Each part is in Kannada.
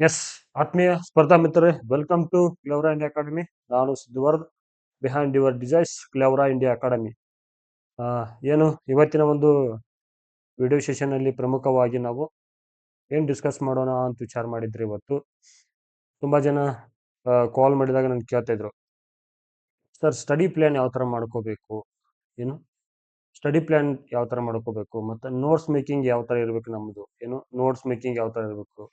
ಎಸ್ ಆತ್ಮೀಯ ಸ್ಪರ್ಧಾ ಮಿತ್ರರೇ, welcome to Clevara India academy. ನಾನು Siddhavardh, behind your desires Clevara India academy. ಏನು ಇವತ್ತಿನ ಒಂದು ವಿಡಿಯೋ ಸೆಷನ್ ಅಲ್ಲಿ ಪ್ರಮುಖವಾಗಿ ನಾವು ಏನು ಡಿಸ್ಕಸ್ ಮಾಡೋಣ ಅಂತ ವಿಚಾರ ಮಾಡಿದ್ರಿ. ಇವತ್ತು ತುಂಬಾ ಜನ ಕಾಲ್ ಮಾಡಿದಾಗ ನನ್ಗೆ ಕೇಳ್ತಾ ಇದ್ರು, ಸರ್ ಸ್ಟಡಿ ಪ್ಲಾನ್ ಯಾವ ತರ ಮಾಡ್ಕೋಬೇಕು, ಏನು ಸ್ಟಡಿ ಪ್ಲಾನ್ ಯಾವ ತರ ಮಾಡ್ಕೋಬೇಕು, ಮತ್ತೆ ನೋಟ್ಸ್ ಮೇಕಿಂಗ್ ಯಾವ ತರ ಇರಬೇಕು, ನಮ್ದು ಏನು ನೋಟ್ಸ್ ಮೇಕಿಂಗ್ ಯಾವ ತರ ಇರಬೇಕು.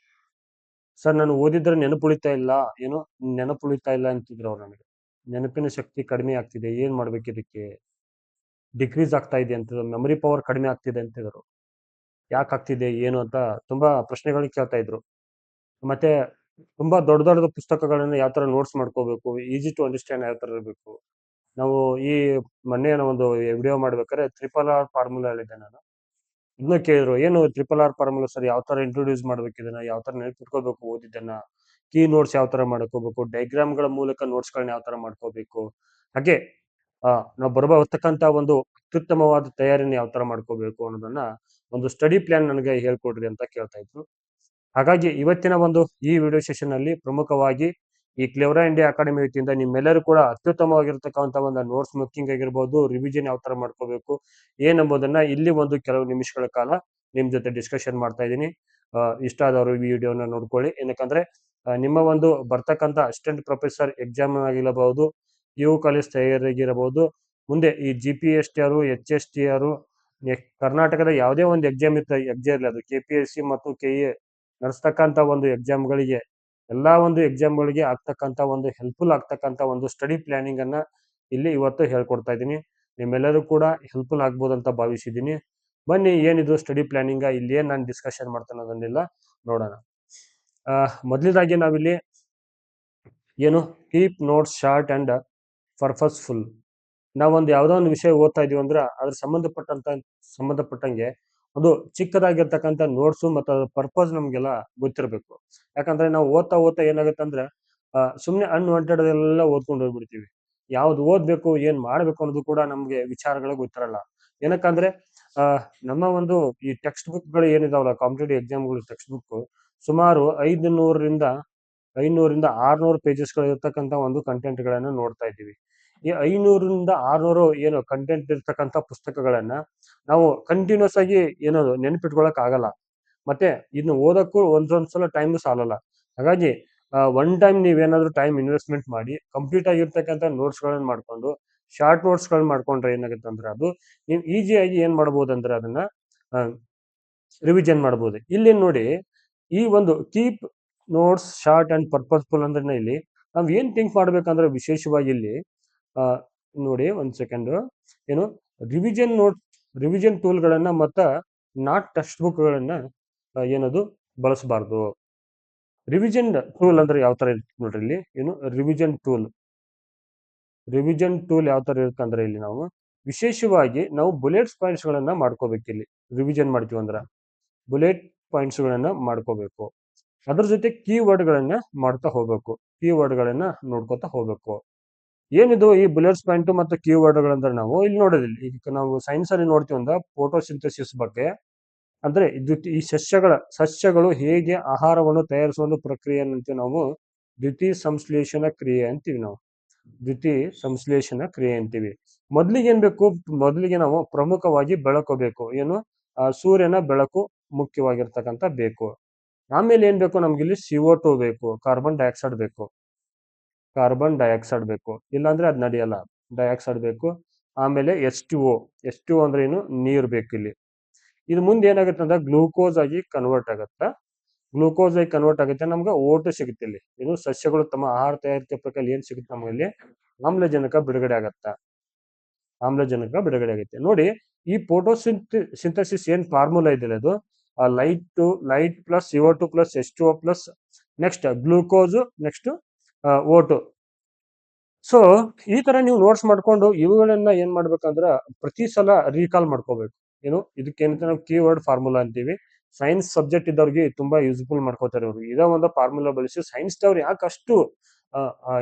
ಸರ್ ನಾನು ಓದಿದ್ರೆ ನೆನಪುಳಿತಾ ಇಲ್ಲ, ಏನು ನೆನಪುಳಿತಾ ಇಲ್ಲ ಅಂತಿದ್ರು ಅವ್ರು. ನನಗೆ ನೆನಪಿನ ಶಕ್ತಿ ಕಡಿಮೆ ಆಗ್ತಿದೆ, ಏನ್ ಮಾಡ್ಬೇಕು, ಇದಕ್ಕೆ ಡಿಕ್ರೀಸ್ ಆಗ್ತಾ ಇದೆ ಅಂತ, ಮೆಮರಿ ಪವರ್ ಕಡಿಮೆ ಆಗ್ತಿದೆ ಅಂತಿದ್ರು. ಯಾಕೆ ಆಗ್ತಿದೆ ಏನು ಅಂತ ತುಂಬಾ ಪ್ರಶ್ನೆಗಳನ್ನ ಕೇಳ್ತಾ ಇದ್ರು. ಮತ್ತೆ ತುಂಬಾ ದೊಡ್ಡ ದೊಡ್ಡ ಪುಸ್ತಕಗಳನ್ನ ಯಾವ ತರ ನೋಟ್ಸ್ ಮಾಡ್ಕೋಬೇಕು, ಈಸಿ ಟು ಅಂಡರ್ಸ್ಟ್ಯಾಂಡ್ ಯಾವ ತರ ಇರಬೇಕು. ನಾವು ಈ ಮೊನ್ನೆ ಏನೋ ಒಂದು ವಿಡಿಯೋ ಮಾಡ್ಬೇಕಾದ್ರೆ RRR ಫಾರ್ಮುಲಾ ಹೇಳಿದ್ದೆ ನಾನು. ಇದನ್ನ ಕೇಳಿದ್ರು, ಏನು RRR ಫಾರ್ಮುಲಾ ಸರ್, ಯಾವ ತರ ಇಂಟ್ರೊಡ್ಯೂಸ್ ಮಾಡ್ಬೇಕು, ಇದನ್ನ ಯಾವ ತರ ನೆನಪಿಟ್ಕೋಬೇಕು, ಓದಿದ್ದನ್ನ ಕೀ ನೋಟ್ಸ್ ಯಾವ ತರ ಮಾಡ್ಕೋಬೇಕು, ಡೈಗ್ರಾಮ್ಗಳ ಮೂಲಕ ನೋಟ್ಸ್ ಗಳನ್ನ ಯಾವ ತರ ಮಾಡ್ಕೋಬೇಕು, ಹಾಗೆ ನಾವು ಬರತಕ್ಕಂತ ಒಂದು ಅತ್ಯುತ್ತಮವಾದ ತಯಾರಿನ ಯಾವ ತರ ಮಾಡ್ಕೋಬೇಕು ಅನ್ನೋದನ್ನ ಒಂದು ಸ್ಟಡಿ ಪ್ಲಾನ್ ನನಗೆ ಹೇಳ್ಕೊಡ್ರಿ ಅಂತ ಕೇಳ್ತಾ ಇದ್ರು. ಹಾಗಾಗಿ ಇವತ್ತಿನ ಒಂದು ಈ ವಿಡಿಯೋ ಸೆಷನ್ ಅಲ್ಲಿ ಪ್ರಮುಖವಾಗಿ ಈ ಕ್ಲೆವರಾ ಇಂಡಿಯಾ ಅಕಾಡೆಮಿ ವತಿಯಿಂದ ನಿಮ್ಮೆಲ್ಲರೂ ಕೂಡ ಅತ್ಯುತ್ತಮವಾಗಿರ್ತಕ್ಕಂಥ ಒಂದು ನೋಟ್ಸ್ ಮೇಕಿಂಗ್ ಆಗಿರ್ಬೋದು, ರಿವಿಷನ್ ಯಾವ ತರ ಮಾಡ್ಕೋಬೇಕು ಏನಂಬುದನ್ನ ಇಲ್ಲಿ ಒಂದು ಕೆಲವು ನಿಮಿಷಗಳ ಕಾಲ ನಿಮ್ ಜೊತೆ ಡಿಸ್ಕಷನ್ ಮಾಡ್ತಾ ಇದ್ದೀನಿ. ಇಷ್ಟ ಆದವರು ಈ ವಿಡಿಯೋನ ನೋಡ್ಕೊಳ್ಳಿ. ಏನಕ್ಕಂದ್ರೆ ನಿಮ್ಮ ಒಂದು ಬರ್ತಕ್ಕಂಥ ಅಸಿಸ್ಟೆಂಟ್ ಪ್ರೊಫೆಸರ್ ಎಕ್ಸಾಮ್ ಆಗಿರಬಹುದು, ಕಾಲೇಜ್ ತಯಾರಿಗಿರಬಹುದು, ಮುಂದೆ ಈ GPST HSTR ಕರ್ನಾಟಕದ ಯಾವುದೇ ಒಂದು ಎಕ್ಸಾಮ್ ಇರಲಿ, ಅದು KPSC ಮತ್ತು KA ನಡೆಸ್ತಕ್ಕಂಥ ಒಂದು ಎಕ್ಸಾಮ್ಗಳಿಗೆ, ಎಲ್ಲಾ ಒಂದು ಎಕ್ಸಾಮ್ಗಳಿಗೆ ಆಗ್ತಕ್ಕಂಥ ಒಂದು ಹೆಲ್ಪ್ಫುಲ್ ಆಗ್ತಕ್ಕಂಥ ಒಂದು ಸ್ಟಡಿ ಪ್ಲಾನಿಂಗ್ ಅನ್ನ ಇಲ್ಲಿ ಇವತ್ತು ಹೇಳ್ಕೊಡ್ತಾ ಇದ್ದೀನಿ. ನಿಮ್ಮೆಲ್ಲರೂ ಕೂಡ ಹೆಲ್ಪ್ಫುಲ್ ಆಗ್ಬೋದು ಅಂತ ಭಾವಿಸಿದ್ದೀನಿ. ಬನ್ನಿ, ಏನಿದು ಸ್ಟಡಿ ಪ್ಲಾನಿಂಗ್, ಇಲ್ಲಿ ಏನ್ ನಾನು ಡಿಸ್ಕಷನ್ ಮಾಡ್ತಾನೆ ಅದನ್ನೆಲ್ಲ ನೋಡೋಣ. ಮೊದಲದಾಗಿ ನಾವಿಲ್ಲಿ ಏನು keep notes short and purposeful. ನಾವೊಂದು ಯಾವುದೋ ಒಂದು ವಿಷಯ ಓದ್ತಾ ಇದೀವಿ ಅಂದ್ರೆ ಅದ್ರ ಸಂಬಂಧಪಟ್ಟಂಗೆ ಒಂದು ಚಿಕ್ಕದಾಗಿರ್ತಕ್ಕಂಥ ನೋಟ್ಸು ಮತ್ತು ಅದ್ರ ಪರ್ಪಸ್ ನಮ್ಗೆಲ್ಲ ಗೊತ್ತಿರಬೇಕು. ಯಾಕಂದ್ರೆ ನಾವು ಓದ್ತಾ ಓದ್ತಾ ಏನಾಗುತ್ತೆ ಅಂದ್ರೆ ಸುಮ್ಮನೆ ಅನ್ವಾಂಟೆಡ್ ಎಲ್ಲ ಓದ್ಕೊಂಡು ಹೋಗ್ಬಿಡ್ತೀವಿ. ಯಾವ್ದು ಓದ್ಬೇಕು, ಏನ್ ಮಾಡ್ಬೇಕು ಅನ್ನೋದು ಕೂಡ ನಮ್ಗೆ ವಿಚಾರಗಳು ಗೊತ್ತಿರಲ್ಲ. ಏನಕ್ಕಂದ್ರೆ ನಮ್ಮ ಒಂದು ಈ ಟೆಕ್ಸ್ಟ್ ಬುಕ್ಗಳು ಏನಿದಾವಲ್ಲ, ಕಾಂಪಿಟೇಟಿವ್ ಎಕ್ಸಾಮ್ಗಳು ಟೆಕ್ಸ್ಟ್ ಬುಕ್ ಸುಮಾರು 500ರಿಂದ 600 ಪೇಜಸ್ಗಳು ಇರ್ತಕ್ಕಂಥ ಒಂದು ಕಂಟೆಂಟ್ ಗಳನ್ನ ನೋಡ್ತಾ ಇದ್ದೀವಿ. ಈ 500ರಿಂದ 600 ಏನು ಕಂಟೆಂಟ್ ಇರ್ತಕ್ಕಂಥ ಪುಸ್ತಕಗಳನ್ನ ನಾವು ಕಂಟಿನ್ಯೂಸ್ ಆಗಿ ಏನದು ನೆನ್ಪಿಟ್ಕೊಳಕ್ ಆಗಲ್ಲ. ಮತ್ತೆ ಇದನ್ನ ಓದಕ್ಕೂ ಒಂದೊಂದ್ಸಲ ಟೈಮ್ ಸಾಲಲ್ಲ. ಹಾಗಾಗಿ ಒನ್ ಟೈಮ್ ನೀವೇನಾದ್ರೂ ಟೈಮ್ ಇನ್ವೆಸ್ಟ್ಮೆಂಟ್ ಮಾಡಿ ಕಂಪ್ಲೀಟ್ ಆಗಿರ್ತಕ್ಕಂಥ ನೋಟ್ಸ್ ಗಳನ್ನ ಮಾಡ್ಕೊಂಡು ಶಾರ್ಟ್ ನೋಟ್ಸ್ ಗಳನ್ನ ಮಾಡ್ಕೊಂಡ್ರೆ ಏನಾಗುತ್ತೆ ಅಂದ್ರೆ ಅದು ನೀವು ಈಸಿಯಾಗಿ ಏನ್ ಮಾಡ್ಬೋದು ಅಂದ್ರೆ ಅದನ್ನ ರಿವಿಷನ್ ಮಾಡ್ಬೋದು. ಇಲ್ಲಿ ನೋಡಿ, ಈ ಒಂದು keep notes short and purposeful ಅಂದ್ರೆ ಇಲ್ಲಿ ನಾವ್ ಏನ್ ಥಿಂಕ್ ಮಾಡ್ಬೇಕಂದ್ರೆ ವಿಶೇಷವಾಗಿ ಇಲ್ಲಿ ನೋಡಿ ಒಂದ್ ಸೆಕೆಂಡ್, ಏನು ರಿವಿಷನ್ ಟೂಲ್ ಗಳನ್ನ ಮತ್ತ ನಾಟ್ ಟೆಕ್ಸ್ಟ್ ಬುಕ್ ಗಳನ್ನ ಏನದು ಬಳಸಬಾರ್ದು. ರಿವಿಷನ್ ಟೂಲ್ ಅಂದ್ರೆ ಯಾವ ತರ ಇರುತ್ತೆ ನೋಡ್ರಿ, ಇಲ್ಲಿ ಏನು ರಿವಿಷನ್ ಟೂಲ್ ಯಾವ ತರ ಇರುತ್ತೆ ಅಂದ್ರೆ ಇಲ್ಲಿ ನಾವು ವಿಶೇಷವಾಗಿ ನಾವು ಬುಲೆಟ್ಸ್ ಪಾಯಿಂಟ್ಸ್ ಗಳನ್ನ ಮಾಡ್ಕೋಬೇಕು. ಇಲ್ಲಿ ರಿವಿಷನ್ ಮಾಡ್ತೀವಿ ಅಂದ್ರೆ ಬುಲೆಟ್ ಪಾಯಿಂಟ್ಸ್ ಗಳನ್ನ ಮಾಡ್ಕೋಬೇಕು. ಅದ್ರ ಜೊತೆ ಕೀವರ್ಡ್ ಗಳನ್ನ ಮಾಡ್ತಾ ಹೋಗ್ಬೇಕು, ಕೀವರ್ಡ್ ಗಳನ್ನ ನೋಡ್ಕೊತಾ ಹೋಗ್ಬೇಕು. ಏನಿದು ಈ ಬುಲೆಟ್ಸ್ ಪಾಯಿಂಟ್ ಮತ್ತು ಕೀವರ್ಡ್ ಗಳಂದ್ರೆ ನಾವು ಇಲ್ಲಿ ನೋಡೋದಿಲ್ಲ. ಈಗ ನಾವು ಸೈನ್ಸ್ ಅಲ್ಲಿ ನೋಡ್ತೀವಿ ಅಂದ್ರೆ ಫೋಟೋಸಿಂಥಸಿಸ್ ಬಗ್ಗೆ, ಅಂದ್ರೆ ಇದು ಈ ಸಸ್ಯಗಳು ಹೇಗೆ ಆಹಾರವನ್ನು ತಯಾರಿಸುವ ಪ್ರಕ್ರಿಯೆ ನಾವು ದ್ವಿತೀಯ ಸಂಶ್ಲೇಷಣ ಕ್ರಿಯೆ ಅಂತೀವಿ. ಮೊದಲಿಗೆ ಏನ್ ಬೇಕು, ಮೊದಲಿಗೆ ನಾವು ಪ್ರಮುಖವಾಗಿ ಬೆಳಕು ಬೇಕು. ಏನು ಸೂರ್ಯನ ಬೆಳಕು ಮುಖ್ಯವಾಗಿರ್ತಕ್ಕಂಥ ಬೇಕು. ಆಮೇಲೆ ಏನ್ ಬೇಕು, ನಮ್ಗೆ ಇಲ್ಲಿ CO2 ಬೇಕು, ಕಾರ್ಬನ್ ಡೈಆಕ್ಸೈಡ್ ಬೇಕು, ಇಲ್ಲಾಂದ್ರೆ ಅದ್ ನಡೆಯಲ್ಲ. ಡೈಆಕ್ಸೈಡ್ ಬೇಕು. ಆಮೇಲೆ H2O ಅಂದ್ರೆ ಏನು, ನೀರ್ ಬೇಕು. ಇಲ್ಲಿ ಇದು ಮುಂದೆ ಏನಾಗುತ್ತೆ ಅಂದ್ರೆ ಗ್ಲೂಕೋಸ್ ಆಗಿ ಕನ್ವರ್ಟ್ ಆಗುತ್ತೆ, ನಮ್ಗೆ O2 ಸಿಗುತ್ತೆ. ಇಲ್ಲಿ ಏನು ಸಸ್ಯಗಳು ತಮ್ಮ ಆಹಾರ ತಯಾರಿಕೆ ಪ್ರಕಾರ ಏನ್ ಸಿಗುತ್ತೆ ನಮಗೆ ಆಮ್ಲಜನಕ ಬಿಡುಗಡೆ ಆಗುತ್ತೆ. ನೋಡಿ, ಈ ಸಿಂಥಸಿಸ್ ಏನ್ ಫಾರ್ಮುಲಾ ಇದೆ ಅದು light plus CO2 plus H2O plus next glucose next O2. So ಈ ತರ ನೀವು ನೋಟ್ಸ್ ಮಾಡ್ಕೊಂಡು ಇವುಗಳನ್ನ ಏನ್ ಮಾಡ್ಬೇಕಂದ್ರ ಪ್ರತಿ ಸಲ ರೀಕಾಲ್ ಮಾಡ್ಕೋಬೇಕು. ಏನು ಇದಕ್ಕೇನಂತ ನಾವು ಕೀವರ್ಡ್ ಫಾರ್ಮುಲಾ ಅಂತೀವಿ. ಸೈನ್ಸ್ ಸಬ್ಜೆಕ್ಟ್ ಇದ್ದವ್ರಿಗೆ ತುಂಬಾ ಯೂಸ್ಫುಲ್ ಮಾಡ್ಕೋತಾರೆ ಅವರು. ಇದೇ ಒಂದು ಫಾರ್ಮುಲಾ ಬಳಸಿ ಸೈನ್ಸ್ ದವ್ರು ಯಾಕಷ್ಟು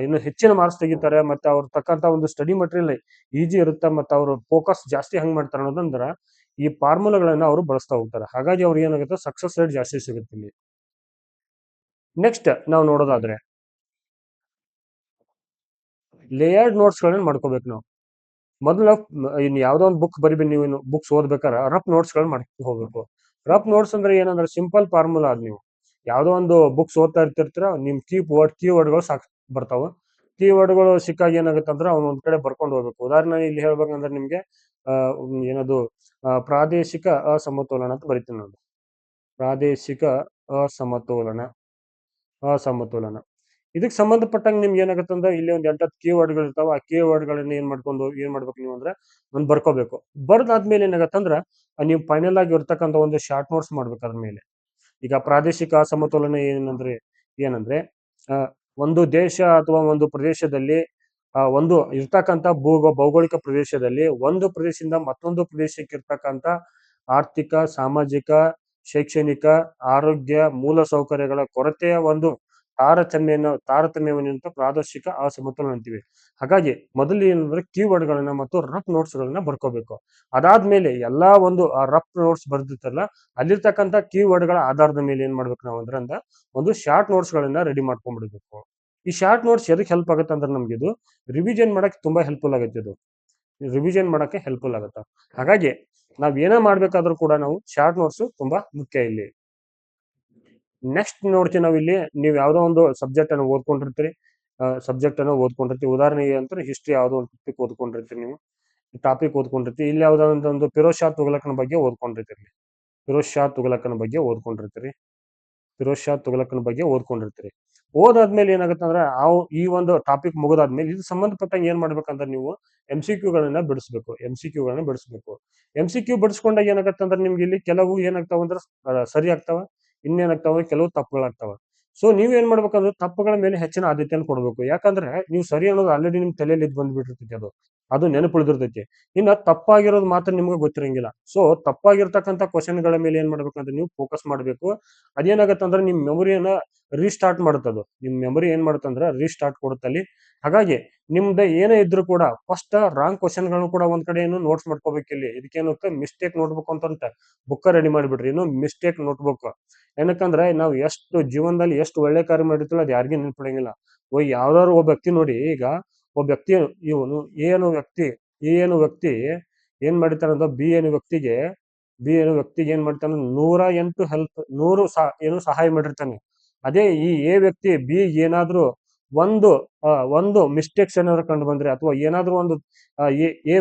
ಇನ್ನು ಹೆಚ್ಚಿನ ಮಾರ್ಕ್ಸ್ ತೆಗಿತಾರೆ, ಮತ್ತೆ ಅವ್ರ ತಕ್ಕಂತ ಒಂದು ಸ್ಟಡಿ ಮಟೀರಿಯಲ್ ಈಜಿ ಇರುತ್ತೆ, ಮತ್ತೆ ಅವರು ಫೋಕಸ್ ಜಾಸ್ತಿ ಹೆಂಗ್ ಮಾಡ್ತಾರೆ ಅನ್ನೋದಂದ್ರ ಈ ಫಾರ್ಮುಲಾಗಳನ್ನ ಅವರು ಬಳಸ್ತಾ ಹೋಗ್ತಾರೆ. ಹಾಗಾಗಿ ಅವ್ರಿಗೆ ಏನಾಗುತ್ತೆ, ಸಕ್ಸಸ್ ರೇಟ್ ಜಾಸ್ತಿ ಸಿಗುತ್ತೆ ಇಲ್ಲಿ. ನೆಕ್ಸ್ಟ್ ನಾವು ನೋಡೋದಾದ್ರೆ ಲೇಯರ್ಡ್ ನೋಟ್ಸ್ಗಳನ್ನ ಮಾಡ್ಕೋಬೇಕು ನಾವು. ಮೊದಲು ಇನ್ ಯಾವ್ದೋ ಒಂದು ಬುಕ್ ಬರಿಬೇಕು, ನೀವು ಬುಕ್ಸ್ ಓದ್ಬೇಕಾದ್ರೆ ರಫ್ ನೋಟ್ಸ್ ಗಳನ್ನ ಮಾಡ್ಕೊಂಡು ಹೋಗ್ಬೇಕು. ರಫ್ ನೋಟ್ಸ್ ಅಂದ್ರೆ ಏನಂದ್ರೆ ಸಿಂಪಲ್ ಫಾರ್ಮುಲಾ ಅದ್. ನೀವು ಯಾವ್ದೋ ಒಂದು ಬುಕ್ಸ್ ಓದ್ತಾ ಇರ್ತಿರ್ತೀರ, ನಿಮ್ ಕೀವರ್ಡ್ಗಳು ಸಾಕು ಬರ್ತಾವ. ಕೀವರ್ಡ್ಗಳು ಸಿಕ್ಕಾಗ ಏನಾಗುತ್ತೆ ಅಂದ್ರೆ ಅವ್ನ ಒಂದ್ ಕಡೆ ಬರ್ಕೊಂಡು ಹೋಗ್ಬೇಕು. ಉದಾಹರಣೆ ಇಲ್ಲಿ ಹೇಳ್ಬೇಕಂದ್ರೆ ನಿಮ್ಗೆ ಏನದು ಪ್ರಾದೇಶಿಕ ಅಸಮತೋಲನ ಅಂತ ಬರಿತೀನಿ ನಾನು. ಪ್ರಾದೇಶಿಕ ಅಸಮತೋಲನ ಅಸಮತೋಲನ ಇದಕ್ಕೆ ಸಂಬಂಧಪಟ್ಟಂಗೆ ನಿಮ್ಗೆ ಏನಾಗುತ್ತೆ ಅಂದ್ರೆ ಇಲ್ಲಿ ಒಂದು 8 ಕೀವರ್ಡ್ಗಳು ಇರ್ತಾವ. ಆ ಕೀವರ್ಡ್ಗಳನ್ನ ಏನ್ ಮಾಡ್ಬೇಕು ನೀವು ಅಂದ್ರೆ ಒಂದ್ ಬರ್ಕೋಬೇಕು. ಬರ್ದಾದ್ಮೇಲೆ ಏನಾಗತ್ತೆ ಅಂದ್ರೆ ನೀವು ಫೈನಲ್ ಆಗಿ ಇರ್ತಕ್ಕಂಥ ಒಂದು ಶಾರ್ಟ್ ನೋಟ್ಸ್ ಮಾಡ್ಬೇಕು ಅದ್ರ ಮೇಲೆ. ಈಗ ಪ್ರಾದೇಶಿಕ ಅಸಮತೋಲನ ಏನಂದ್ರೆ ಆ, ಒಂದು ದೇಶ ಅಥವಾ ಒಂದು ಪ್ರದೇಶದಲ್ಲಿ ಒಂದು ಇರ್ತಕ್ಕಂಥ ಭೌಗೋಳಿಕ ಪ್ರದೇಶದಲ್ಲಿ ಒಂದು ಪ್ರದೇಶದಿಂದ ಮತ್ತೊಂದು ಪ್ರದೇಶಕ್ಕೆ ಇರ್ತಕ್ಕಂಥ ಆರ್ಥಿಕ, ಸಾಮಾಜಿಕ, ಶೈಕ್ಷಣಿಕ, ಆರೋಗ್ಯ ಮೂಲ ಸೌಕರ್ಯಗಳ ಕೊರತೆಯ ಒಂದು ತಾರತಮ್ಯವನ್ನು ಪ್ರಾದೇಶಿಕ ಅಸಮತೋಲನ ಅಂತೀವಿ. ಹಾಗಾಗಿ ಮೊದಲು ಏನಂದ್ರೆ ಕೀವರ್ಡ್ ಗಳನ್ನ ಮತ್ತು ರಫ್ ನೋಟ್ಸ್ ಗಳನ್ನ ಬರ್ಕೋಬೇಕು. ಅದಾದ್ಮೇಲೆ ಎಲ್ಲಾ ಒಂದು ಆ ರಫ್ ನೋಟ್ಸ್ ಬರ್ದಿತ್ತಲ್ಲ, ಅಲ್ಲಿರ್ತಕ್ಕಂಥ ಕೀವರ್ಡ್ ಗಳ ಆಧಾರದ ಮೇಲೆ ಏನ್ ಮಾಡ್ಬೇಕು ನಾವು ಅಂದ್ರೆ ಒಂದು ಶಾರ್ಟ್ ನೋಟ್ಸ್ ಗಳನ್ನ ರೆಡಿ ಮಾಡ್ಕೊಂಡ್ಬಿಡ್ಬೇಕು. ಈ ಶಾರ್ಟ್ ನೋಟ್ಸ್ ಎದಕ್ಕೆ ಹೆಲ್ಪ್ ಆಗುತ್ತೆ ಅಂದ್ರೆ ನಮ್ಗೆ ಇದು ರಿವಿಷನ್ ಮಾಡಕ್ಕೆ ತುಂಬಾ ಹೆಲ್ಪ್ಫುಲ್ ಆಗುತ್ತೆ. ಇದು ರಿವಿಷನ್ ಮಾಡಕ್ಕೆ ಹೆಲ್ಪ್ಫುಲ್ ಆಗುತ್ತೆ. ಹಾಗಾಗಿ ನಾವ್ ಏನೇ ಮಾಡ್ಬೇಕಾದ್ರೂ ಕೂಡ ನಾವು ಶಾರ್ಟ್ ನೋಟ್ಸ್ ತುಂಬಾ ಮುಖ್ಯ ಇಲ್ಲಿ. ನೆಕ್ಸ್ಟ್ ನೋಡ್ತೀವಿ ನಾವು ಇಲ್ಲಿ, ನೀವು ಯಾವ್ದೋ ಒಂದು ಸಬ್ಜೆಕ್ಟ್ ಅನ್ನು ಓದ್ಕೊಂಡಿರ್ತೀವಿ. ಉದಾಹರಣೆಗೆ ಅಂತ ಹಿಸ್ಟ್ರಿ ಯಾವ್ದೋ ಒಂದು ಓದ್ಕೊಂಡಿರ್ತೀರಿ ನೀವು, ಟಾಪಿಕ್ ಓದ್ಕೊಂಡಿರ್ತೀವಿ. ಇಲ್ಲಿ ಯಾವ್ದೋ ಒಂದು ಫಿರೋಜ್ ಶಾ ತುಘಲಕನ ಬಗ್ಗೆ ಓದ್ಕೊಂಡಿರ್ತೀರಿ. ಫಿರೋಜ್ ಶಾ ತುಘಲಕನ ಬಗ್ಗೆ ಓದ್ಕೊಂಡಿರ್ತೀರಿ ಫಿರೋಜ್ ಶಾ ತುಘಲಕನ ಬಗ್ಗೆ ಓದ್ಕೊಂಡಿರ್ತೀರಿ. ಓದಾದ್ಮೇಲೆ ಏನಾಗುತ್ತೆ ಅಂದ್ರೆ ಈ ಒಂದು ಟಾಪಿಕ್ ಮುಗಿದಾದ್ಮೇಲೆ ಇದು ಸಂಬಂಧಪಟ್ಟಂಗೆ ಏನ್ ಮಾಡ್ಬೇಕಂದ್ರೆ ನೀವು MCQ ಗಳನ್ನ ಬಿಡಿಸ್ಬೇಕು. MCQ ಬಿಡಿಸ್ಕೊಂಡಾಗ ಏನಾಗತ್ತೆ ಅಂದ್ರೆ ನಿಮ್ಗೆ ಇಲ್ಲಿ ಕೆಲವು ಏನಾಗ್ತಾವ ಅಂದ್ರೆ ಸರಿ ಆಗ್ತಾವ, ಇನ್ನೇನಾಗ್ತಾವ ಕೆಲವು ತಪ್ಪುಗಳಾಗ್ತಾವ. ಸೊ ನೀವೇನ್ ಮಾಡ್ಬೇಕಂದ್ರೆ ತಪ್ಪುಗಳ ಮೇಲೆ ಹೆಚ್ಚಿನ ಆದ್ಯತೆಯನ್ನು ಕೊಡ್ಬೇಕು. ಯಾಕಂದ್ರೆ ನೀವು ಸರಿ ಅನ್ನೋದು ಆಲ್ರೆಡಿ ನಿಮ್ ತಲೆಯಲ್ಲಿ ಇದ್ ಬಂದ್ಬಿಟ್ಟಿರ್ತೈತಿ, ಅದು ನೆನಪುಳಿದಿರ್ತೈತಿ. ಇನ್ನ ತಪ್ಪಾಗಿರೋದು ಮಾತ್ರ ನಿಮ್ಗೆ ಗೊತ್ತಿರಂಗಿಲ್ಲ. ಸೊ ತಪ್ಪಾಗಿರ್ತಕ್ಕಂಥ ಕ್ವಶನ್ಗಳ ಮೇಲೆ ಏನ್ ಮಾಡ್ಬೇಕಂದ್ರೆ ನೀವು ಫೋಕಸ್ ಮಾಡ್ಬೇಕು. ಅದೇನಾಗತ್ತೆ ಅಂದ್ರೆ ನಿಮ್ ಮೆಮೊರಿಯನ್ನ ರೀಸ್ಟಾರ್ಟ್ ಮಾಡುತ್ತದು. ನಿಮ್ ಮೆಮೊರಿ ಏನ್ ಮಾಡುತ್ತಂದ್ರೆ ರೀಸ್ಟಾರ್ಟ್ ಕೊಡುತ್ತಲ್ಲಿ. ಹಾಗಾಗಿ ನಿಮ್ದು ಏನೇ ಇದ್ರು ಕೂಡ ಫಸ್ಟ್ ರಾಂಗ್ ಕ್ವಶನ್ ಗಳನ್ನು ಕೂಡ ಒಂದ್ ಕಡೆ ಏನು ನೋಟ್ಸ್ ಮಾಡ್ಕೋಬೇಕು. ಇಲ್ಲಿ ಇದಕ್ಕೇನುತ್ತೆ ಮಿಸ್ಟೇಕ್ ನೋಟ್ಬುಕ್ ಅಂತ ಬುಕ್ ರೆಡಿ ಮಾಡಿಬಿಡ್ರಿ. ಇನ್ನು ಮಿಸ್ಟೇಕ್ ನೋಟ್ಬುಕ್ ಏನಕ್ಕಂದ್ರೆ ನಾವು ಎಷ್ಟು ಜೀವನದಲ್ಲಿ ಎಷ್ಟು ಒಳ್ಳೆ ಕಾರ್ಯ ಮಾಡಿರ್ತೀವಿ ಅದು ಯಾರಿಗೂ ನೆನ್ಪಿಡಂಗಿಲ್ಲ. ಯಾವ್ದಾದ್ರು ಒಬ್ಬ ವ್ಯಕ್ತಿ ನೋಡಿ, ಈಗ ಒಬ್ಬ ವ್ಯಕ್ತಿ ಇವನು ಏನು ವ್ಯಕ್ತಿ ಏನ್ ಮಾಡಿರ್ತಾನೆ ಅಂದ್ರೆ ಬಿ ಏನು ವ್ಯಕ್ತಿಗೆ ಏನ್ ಮಾಡ್ತಾನೆ 108 ಹೆಲ್ಪ್ 100 ಏನು ಸಹಾಯ ಮಾಡಿರ್ತಾನೆ. ಅದೇ ಈ ಎ ವ್ಯಕ್ತಿ ಬಿ ಏನಾದ್ರೂ ಒಂದು ಒಂದು ಮಿಸ್ಟೇಕ್ಸ್ ಏನಾದ್ರು ಕಂಡು ಬಂದ್ರೆ, ಅಥವಾ ಏನಾದ್ರೂ ಒಂದು ಎ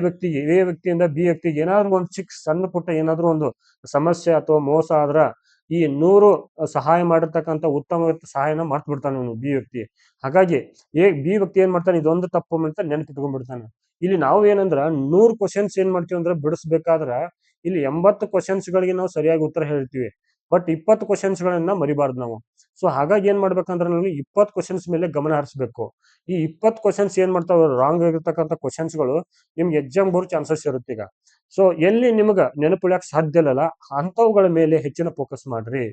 ವ್ಯಕ್ತಿಯಿಂದ ಬಿ ವ್ಯಕ್ತಿಗೆ ಏನಾದ್ರೂ ಒಂದು ಸಣ್ಣ ಪುಟ್ಟ ಏನಾದ್ರೂ ಒಂದು ಸಮಸ್ಯೆ ಅಥವಾ ಮೋಸ ಆದ್ರ ಈ 100 ಸಹಾಯ ಮಾಡಿರ್ತಕ್ಕಂಥ ಉತ್ತಮ ಸಹಾಯನ ಮರ್ತ್ ಬಿಡ್ತಾನೆ ಅವನು ಬಿ ವ್ಯಕ್ತಿ. ಹಾಗಾಗಿ ಬಿ ವ್ಯಕ್ತಿ ಏನ್ ಮಾಡ್ತಾನೆ, ಇದೊಂದು ತಪ್ಪು ಅಂತ ನೆನಪಿಟ್ಕೊಂಡ್ಬಿಡ್ತಾನೆ. ಇಲ್ಲಿ ನಾವು ಏನಂದ್ರ 100 ಕ್ವಶನ್ಸ್ ಏನ್ ಮಾಡ್ತೀವಿ ಅಂದ್ರೆ ಬಿಡಿಸ್ಬೇಕಾದ್ರ ಇಲ್ಲಿ 80 ಕ್ವಶನ್ಸ್ ಗಳಿಗೆ ನಾವು ಸರಿಯಾಗಿ ಉತ್ತರ ಹೇಳ್ತೀವಿ. ಬಟ್ 20 ಕ್ವಶನ್ಸ್ ಗಳನ್ನ ಮರಿಬಾರ್ದು ನಾವು. ಸೊ ಹಾಗಾಗಿ ಏನ್ ಮಾಡ್ಬೇಕಂದ್ರೆ ನಾವು 20 ಕ್ವಶನ್ಸ್ ಮೇಲೆ ಗಮನ ಹರಿಸಬೇಕು. ಈ 20 ಕ್ವಶನ್ಸ್ ಏನ್ ಮಾಡ್ತಾವ, ರಾಂಗ್ ಆಗಿರ್ತಕ್ಕಂಥ ಕ್ವಶನ್ಸ್ ಗಳು ನಿಮ್ಗೆ ಎಕ್ಸಾಮ್ ಬರೋ ಚಾನ್ಸಸ್ ಇರುತ್ತೆ ಈಗ. ಸೊ ಎಲ್ಲಿ ನಿಮ್ಗ ನೆನಪಿಡಕ್ ಸಾಧ್ಯ ಇಲ್ಲಲ್ಲ ಅಂತವುಗಳ ಮೇಲೆ ಹೆಚ್ಚಿನ ಫೋಕಸ್ ಮಾಡ್ರಿ.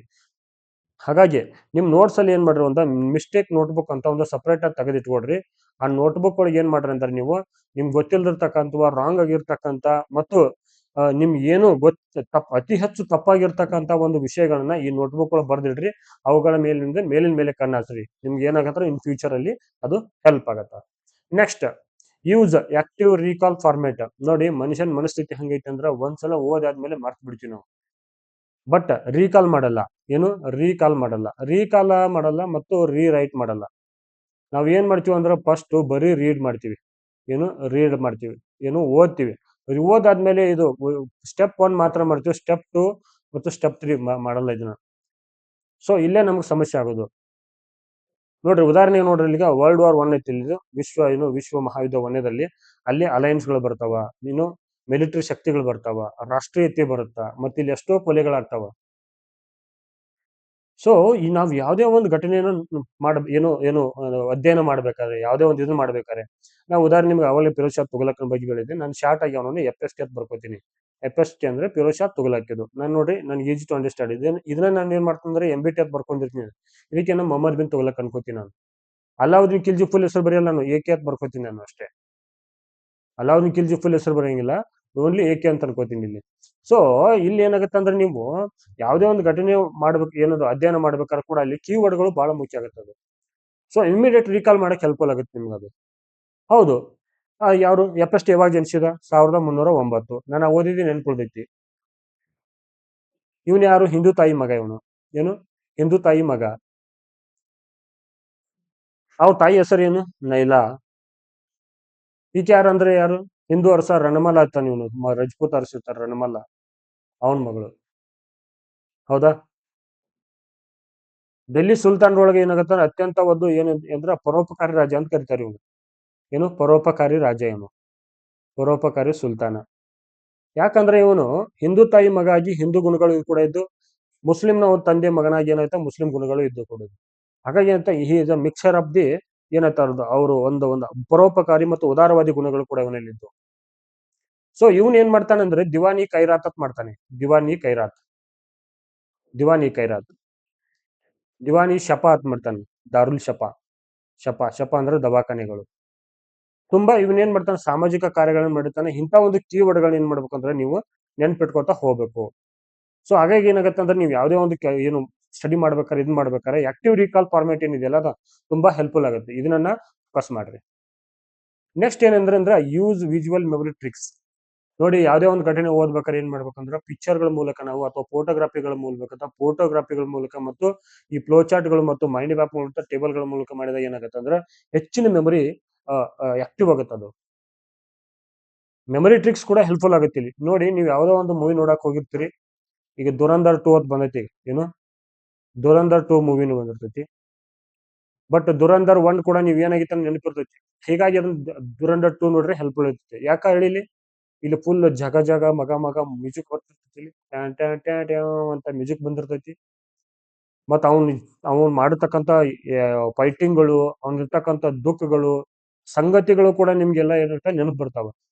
ಹಾಗಾಗಿ ನಿಮ್ ನೋಟ್ಸ್ ಅಲ್ಲಿ ಏನ್ ಮಾಡ್ರಿ, ಒಂದು ಮಿಸ್ಟೇಕ್ ನೋಟ್ಬುಕ್ ಅಂತ ಒಂದು ಸಪರೇಟ್ ಆಗಿ ತೆಗೆದಿಟ್ಕೊಡ್ರಿ. ಆ ನೋಟ್ಬುಕ್ ಒಳಗೆ ಏನ್ ಮಾಡ್ರಿ ಅಂದ್ರೆ ನೀವು ನಿಮ್ಗೆ ಗೊತ್ತಿಲ್ದಿರ್ತಕ್ಕಂಥ ರಾಂಗ್ ಆಗಿರ್ತಕ್ಕಂಥ ಮತ್ತು ನಿಮ್ಗೆ ಏನು ಅತಿ ಹೆಚ್ಚು ತಪ್ಪಾಗಿರ್ತಕ್ಕಂಥ ಒಂದು ವಿಷಯಗಳನ್ನ ಈ ನೋಟ್ಬುಕ್ ಒಳಗೆ ಬರ್ದಿಡ್ರಿ. ಅವುಗಳ ಮೇಲಿನ ಮೇಲೆ ಕಣ್ಣಾಸ್ರಿ. ನಿಮ್ಗೆ ಏನಾಗತ್ತ ಇನ್ ಫ್ಯೂಚರ್ ಅಲ್ಲಿ ಅದು ಹೆಲ್ಪ್ ಆಗತ್ತ. Next use active recall format. ನೋಡಿ, ಮನುಷ್ಯನ ಮನಸ್ಥಿತಿ ಹಂಗೈತೆ ಅಂದ್ರೆ ಒಂದ್ಸಲ ಓದಾದ್ಮೇಲೆ ಮರ್ತ್ ಬಿಡ್ತೀವಿ ನಾವು. ಬಟ್ ರೀಕಾಲ್ ಮಾಡಲ್ಲ. ರೀಕಾಲ್ ಮಾಡಲ್ಲ ಮತ್ತು ರೀರೈಟ್ ಮಾಡಲ್ಲ. ನಾವ್ ಏನ್ ಮಾಡ್ತೀವಿ ಅಂದ್ರೆ ಫಸ್ಟ್ ಬರೀ ರೀಡ್ ಮಾಡ್ತೀವಿ, ಓದ್ತೀವಿ. ಓದಾದ್ಮೇಲೆ ಇದು ಸ್ಟೆಪ್ 1 ಮಾತ್ರ ಮಾಡ್ತೀವಿ, ಸ್ಟೆಪ್ 2 ಮತ್ತು ಸ್ಟೆಪ್ 3 ಮಾಡಲ್ಲ ಇದನ್ನ. ಸೊ ಇಲ್ಲೇ ನಮ್ಗೆ ಸಮಸ್ಯೆ ಆಗೋದು. ನೋಡ್ರಿ, ಉದಾಹರಣೆಗೆ ನೋಡ್ರಿ, ಈಗ ವರ್ಲ್ಡ್ ವಾರ್ 1 ಐತಿ. ವಿಶ್ವ ಮಹಾಯುದ್ಧ 1ರಲ್ಲಿ ಅಲ್ಲಿ ಅಲಯನ್ಸ್ ಗಳು ಬರ್ತಾವ, ಮಿಲಿಟರಿ ಶಕ್ತಿಗಳು ಬರ್ತಾವ, ರಾಷ್ಟ್ರೀಯತೆ ಬರುತ್ತಾ, ಮತ್ತೆ ಇಲ್ಲಿ ಎಷ್ಟೋ ಕೊಲೆಗಳಾಗ್ತಾವ. ಸೊ ಈ ನಾವ್ ಯಾವ್ದೇ ಒಂದು ಘಟನೆಯನ್ನು ಅಧ್ಯಯನ ಮಾಡ್ಬೇಕಾದ್ರೆ, ಯಾವ್ದೇ ಒಂದು ಇದನ್ನ ಮಾಡ್ಬೇಕಾದ್ರೆ, ನಾವು ಉದಾಹರಣೆ ನಿಮ್ಗೆ ಅವಾಗಲೇ ಫಿರೋಜ್ ಶಾ ತುಘಲಕನ ಬಗ್ಗೆ ಹೇಳಿದ್ದೆ. ನಾನು ಶಾರ್ಟ್ ಆಗಿ ಅವನನ್ನು FST ಅಂತ ಬರ್ಕೋತೀನಿ. FST ಅಂದ್ರೆ ಫಿರೋಜ್ ಶಾ ತುಘಲಕ್. ಇದು ನಾನು ನೋಡ್ರಿ, ನನ್ಗೆ ಈಜಿ ಟು ಅಂಡರ್ಸ್ಟ್ಯಾಂಡ್. ಇದನ್ನ ನಾನು ಏನ್ ಮಾಡ್ತೀನಿ MBT ಅಂತ ಬರ್ಕೊಂಡಿರ್ತೀನಿ. ಇದಕ್ಕೆ ನಾನು ಮೊಹಮ್ಮದ್ ಬಿನ್ ತುಘಲಕ್ ಅನ್ಕೋತೀನಿ. ನಾನು ಅಲಾವುದ್ದೀನ್ ಖಿಲ್ಜಿ ಫುಲ್ ಹೆಸರು ಬರೆಯಲ್ಲ, ನಾನು AK ಅಂತ ಬರ್ಕೋತೀನಿ ನಾನು ಅಷ್ಟೇ. ಅಲಾವುದ್ದೀನ್ ಖಿಲ್ಜಿ ಫುಲ್ ಹೆಸರು ಬರೆಯಂಗಿಲ್ಲ. ಓನ್ಲಿ ಏಕೆ ಅಂತ ಅನ್ಕೋತೀನಿ ಇಲ್ಲಿ. ಸೊ ಇಲ್ಲಿ ಏನಾಗುತ್ತೆ ಅಂದ್ರೆ ನೀವು ಯಾವುದೇ ಒಂದು ಘಟನೆ ಮಾಡ್ಬೇಕು, ಏನದು ಅಧ್ಯಯನ ಮಾಡ್ಬೇಕಾದ್ರೆ ಕೂಡ ಅಲ್ಲಿ ಕೀವರ್ಡ್ಗಳು ಬಹಳ ಮುಖ್ಯ ಆಗುತ್ತೆ ಅದು. ಸೊ ಇಮಿಡಿಯೇಟ್ ರೀಕಾಲ್ ಮಾಡಕ್ ಹೆಲ್ಪ್ಫುಲ್ ಆಗುತ್ತೆ ನಿಮ್ಗೆ ಅದು. ಹೌದು. ಯಾರು ಎಫ್.ಎಸ್.ಟಿ ಯಾವಾಗ ಜನಿಸಿದ? 1309. ನಾನು ಓದಿದ್ದೀನಿ, ನೆನ್ಕೊಳ್ದೈತಿ. ಇವನು ಯಾರು? ಹಿಂದೂ ತಾಯಿ ಮಗ ಇವನು. ಏನು? ಹಿಂದೂ ತಾಯಿ ಮಗ. ಅವ್ರ ತಾಯಿ ಹೆಸರು ಏನು? ನೈಲಾ. ಈಕೆ ಯಾರು ಅಂದ್ರೆ ಯಾರು? ಹಿಂದೂ ಅರಸ ರಣಮಲ್ಲ ಇರ್ತಾನೆ ಇವನು, ರಜಪೂತ್ ಅರಸ ಇರ್ತಾರೆ ರಣಮಲ್ಲ, ಅವನ ಮಗಳು. ಹೌದಾ? ಡೆಲ್ಲಿ ಸುಲ್ತಾನ್ ಒಳಗೆ ಏನಾಗತ್ತ, ಅತ್ಯಂತ ಒಂದು ಏನು ಅಂದ್ರೆ ಪರೋಪಕಾರಿ ರಾಜ ಅಂತ ಕರೀತಾರೆ ಇವನು. ಏನು? ಪರೋಪಕಾರಿ ರಾಜ ಇವನು, ಪರೋಪಕಾರಿ ಸುಲ್ತಾನ. ಯಾಕಂದ್ರೆ ಇವನು ಹಿಂದೂ ತಾಯಿ ಮಗ ಆಗಿ ಹಿಂದೂ ಗುಣಗಳು ಕೂಡ ಇದ್ದು, ಮುಸ್ಲಿಂನ ಒಂದು ತಂದೆ ಮಗನಾಗಿ ಏನಾಯ್ತಾ ಮುಸ್ಲಿಂ ಗುಣಗಳು ಇದ್ದು ಕೂಡ. ಹಾಗಾಗಿ ಅಂತ he is a mixer of the ಏನಂತಾರದು ಅವರು ಒಂದು ಪರೋಪಕಾರಿ ಮತ್ತು ಉದಾರವಾದಿ ಗುಣಗಳು ಕೂಡ ಇವನಲ್ಲಿದ್ದು. ಸೊ ಇವನ್ ಏನ್ ಮಾಡ್ತಾನೆ ಅಂದ್ರೆ ದಿವಾನಿ ಖೈರಾತ್ ಅಂತ ಮಾಡ್ತಾನೆ. ದಿವಾನಿ ಖೈರಾತ್, ದಿವಾನಿ ಖೈರಾತ್, ದಿವಾನಿ ಶಪಾ ಅಂತ ಮಾಡ್ತಾನೆ. ದಾರುಲ್ ಶಪಾ, ಶಪಾ ಅಂದ್ರೆ ದವಾಖಾನೆಗಳು. ತುಂಬಾ ಇವನ್ ಏನ್ ಮಾಡ್ತಾನೆ, ಸಾಮಾಜಿಕ ಕಾರ್ಯಗಳನ್ನ ಮಾಡಿರ್ತಾನೆ. ಇಂಥ ಒಂದು ಕೀವರ್ಡ್ಗಳನ್ನ ಏನ್ ಮಾಡ್ಬೇಕಂದ್ರೆ ನೀವು ನೆನ್ಪಿಟ್ಕೊತಾ ಹೋಗ್ಬೇಕು. ಸೊ ಹಾಗಾಗಿ ಏನಾಗುತ್ತೆ ಅಂದ್ರೆ ನೀವು ಯಾವುದೇ ಒಂದು ಏನು ಸ್ಟಡಿ ಮಾಡ್ಬೇಕಾದ್ರೆ ಇದು ಮಾಡ್ಬೇಕಾದ್ರೆ ಆಕ್ಟಿವ್ ರೀಕಾಲ್ ಫಾರ್ಮೇಟ್ ಏನಿದೆಯಲ್ಲ ಅದು ತುಂಬಾ ಹೆಲ್ಪ್ಫುಲ್ ಆಗುತ್ತೆ. ಇದನ್ನ ಫೋಕಸ್ ಮಾಡ್ರಿ. ನೆಕ್ಸ್ಟ್ ಏನಂದ್ರೆ ಯೂಸ್ ವಿಜುವಲ್ ಮೆಮೊರಿ ಟ್ರಿಕ್ಸ್. ನೋಡಿ, ಯಾವುದೇ ಒಂದು ಘಟನೆ ಓದ್ಬೇಕಾದ್ರೆ ಏನ್ ಮಾಡ್ಬೇಕಂದ್ರೆ ಪಿಕ್ಚರ್ಗಳ ಮೂಲಕ ನಾವು ಅಥವಾ ಫೋಟೋಗ್ರಾಫಿಗಳ ಮೂಲಕ ಮತ್ತು ಈ ಫ್ಲೋ ಚಾರ್ಟ್ಗಳು ಮತ್ತು ಮೈಂಡ್ ಮ್ಯಾಪ್ ಮೂಲಕ ಟೇಬಲ್ಗಳ ಮೂಲಕ ಮಾಡಿದಾಗ ಏನಾಗುತ್ತೆ ಅಂದ್ರೆ ಹೆಚ್ಚಿನ ಮೆಮೊರಿ ಆಕ್ಟಿವ್ ಆಗುತ್ತೆ. ಅದು ಮೆಮೊರಿ ಟ್ರಿಕ್ಸ್ ಕೂಡ ಹೆಲ್ಪ್ಫುಲ್ ಆಗುತ್ತೆ. ಇಲ್ಲಿ ನೋಡಿ, ನೀವು ಯಾವುದೋ ಒಂದು ಮೂವಿ ನೋಡಕ್ ಹೋಗಿರ್ತೀರಿ. ಈಗ ದುರಂಧರ್ 2 ಅಂತ ಬಂದೈತಿ. ಏನು? ದುರಂಧರ್ 2 ಮೂವಿನೂ ಬಂದಿರ್ತೈತಿ. ಬಟ್ ದುರಂಧರ್ 1 ಕೂಡ ನೀವ್ ಏನಾಗಿತ್ತು ನೆನಪಿರ್ತೈತಿ. ಹೀಗಾಗಿ ಅದನ್ನ ದುರಂಧರ್ 2 ನೋಡ್ರೆ ಹೆಲ್ಪ್ಫುಲ್ ಇರ್ತೈತಿ. ಯಾಕ ಹೇಳಿ? ಇಲ್ಲಿ ಫುಲ್ ಜಗ ಜಗ ಮಗ ಮಗ ಮ್ಯೂಸಿಕ್ ಬರ್ತಿರ್ತೈತಿ. ಟ್ಯಾನ್ ಟ್ಯಾನ್ ಟ್ಯಾನ್ ಟ್ಯಾನ್ ಅಂತ ಮ್ಯೂಸಿಕ್ ಬಂದಿರ್ತೈತಿ. ಮತ್ತ ಅವ್ನು ಮಾಡತಕ್ಕಂತ ಫೈಟಿಂಗ್ಗಳು, ಅವ್ನಿರ್ತಕ್ಕಂಥ ದುಃಖಗಳು, ಸಂಗತಿಗಳು ಕೂಡ ನಿಮ್ಗೆಲ್ಲ ಏನಿರುತ್ತೆ ನೆನಪು ಬರ್ತಾವ.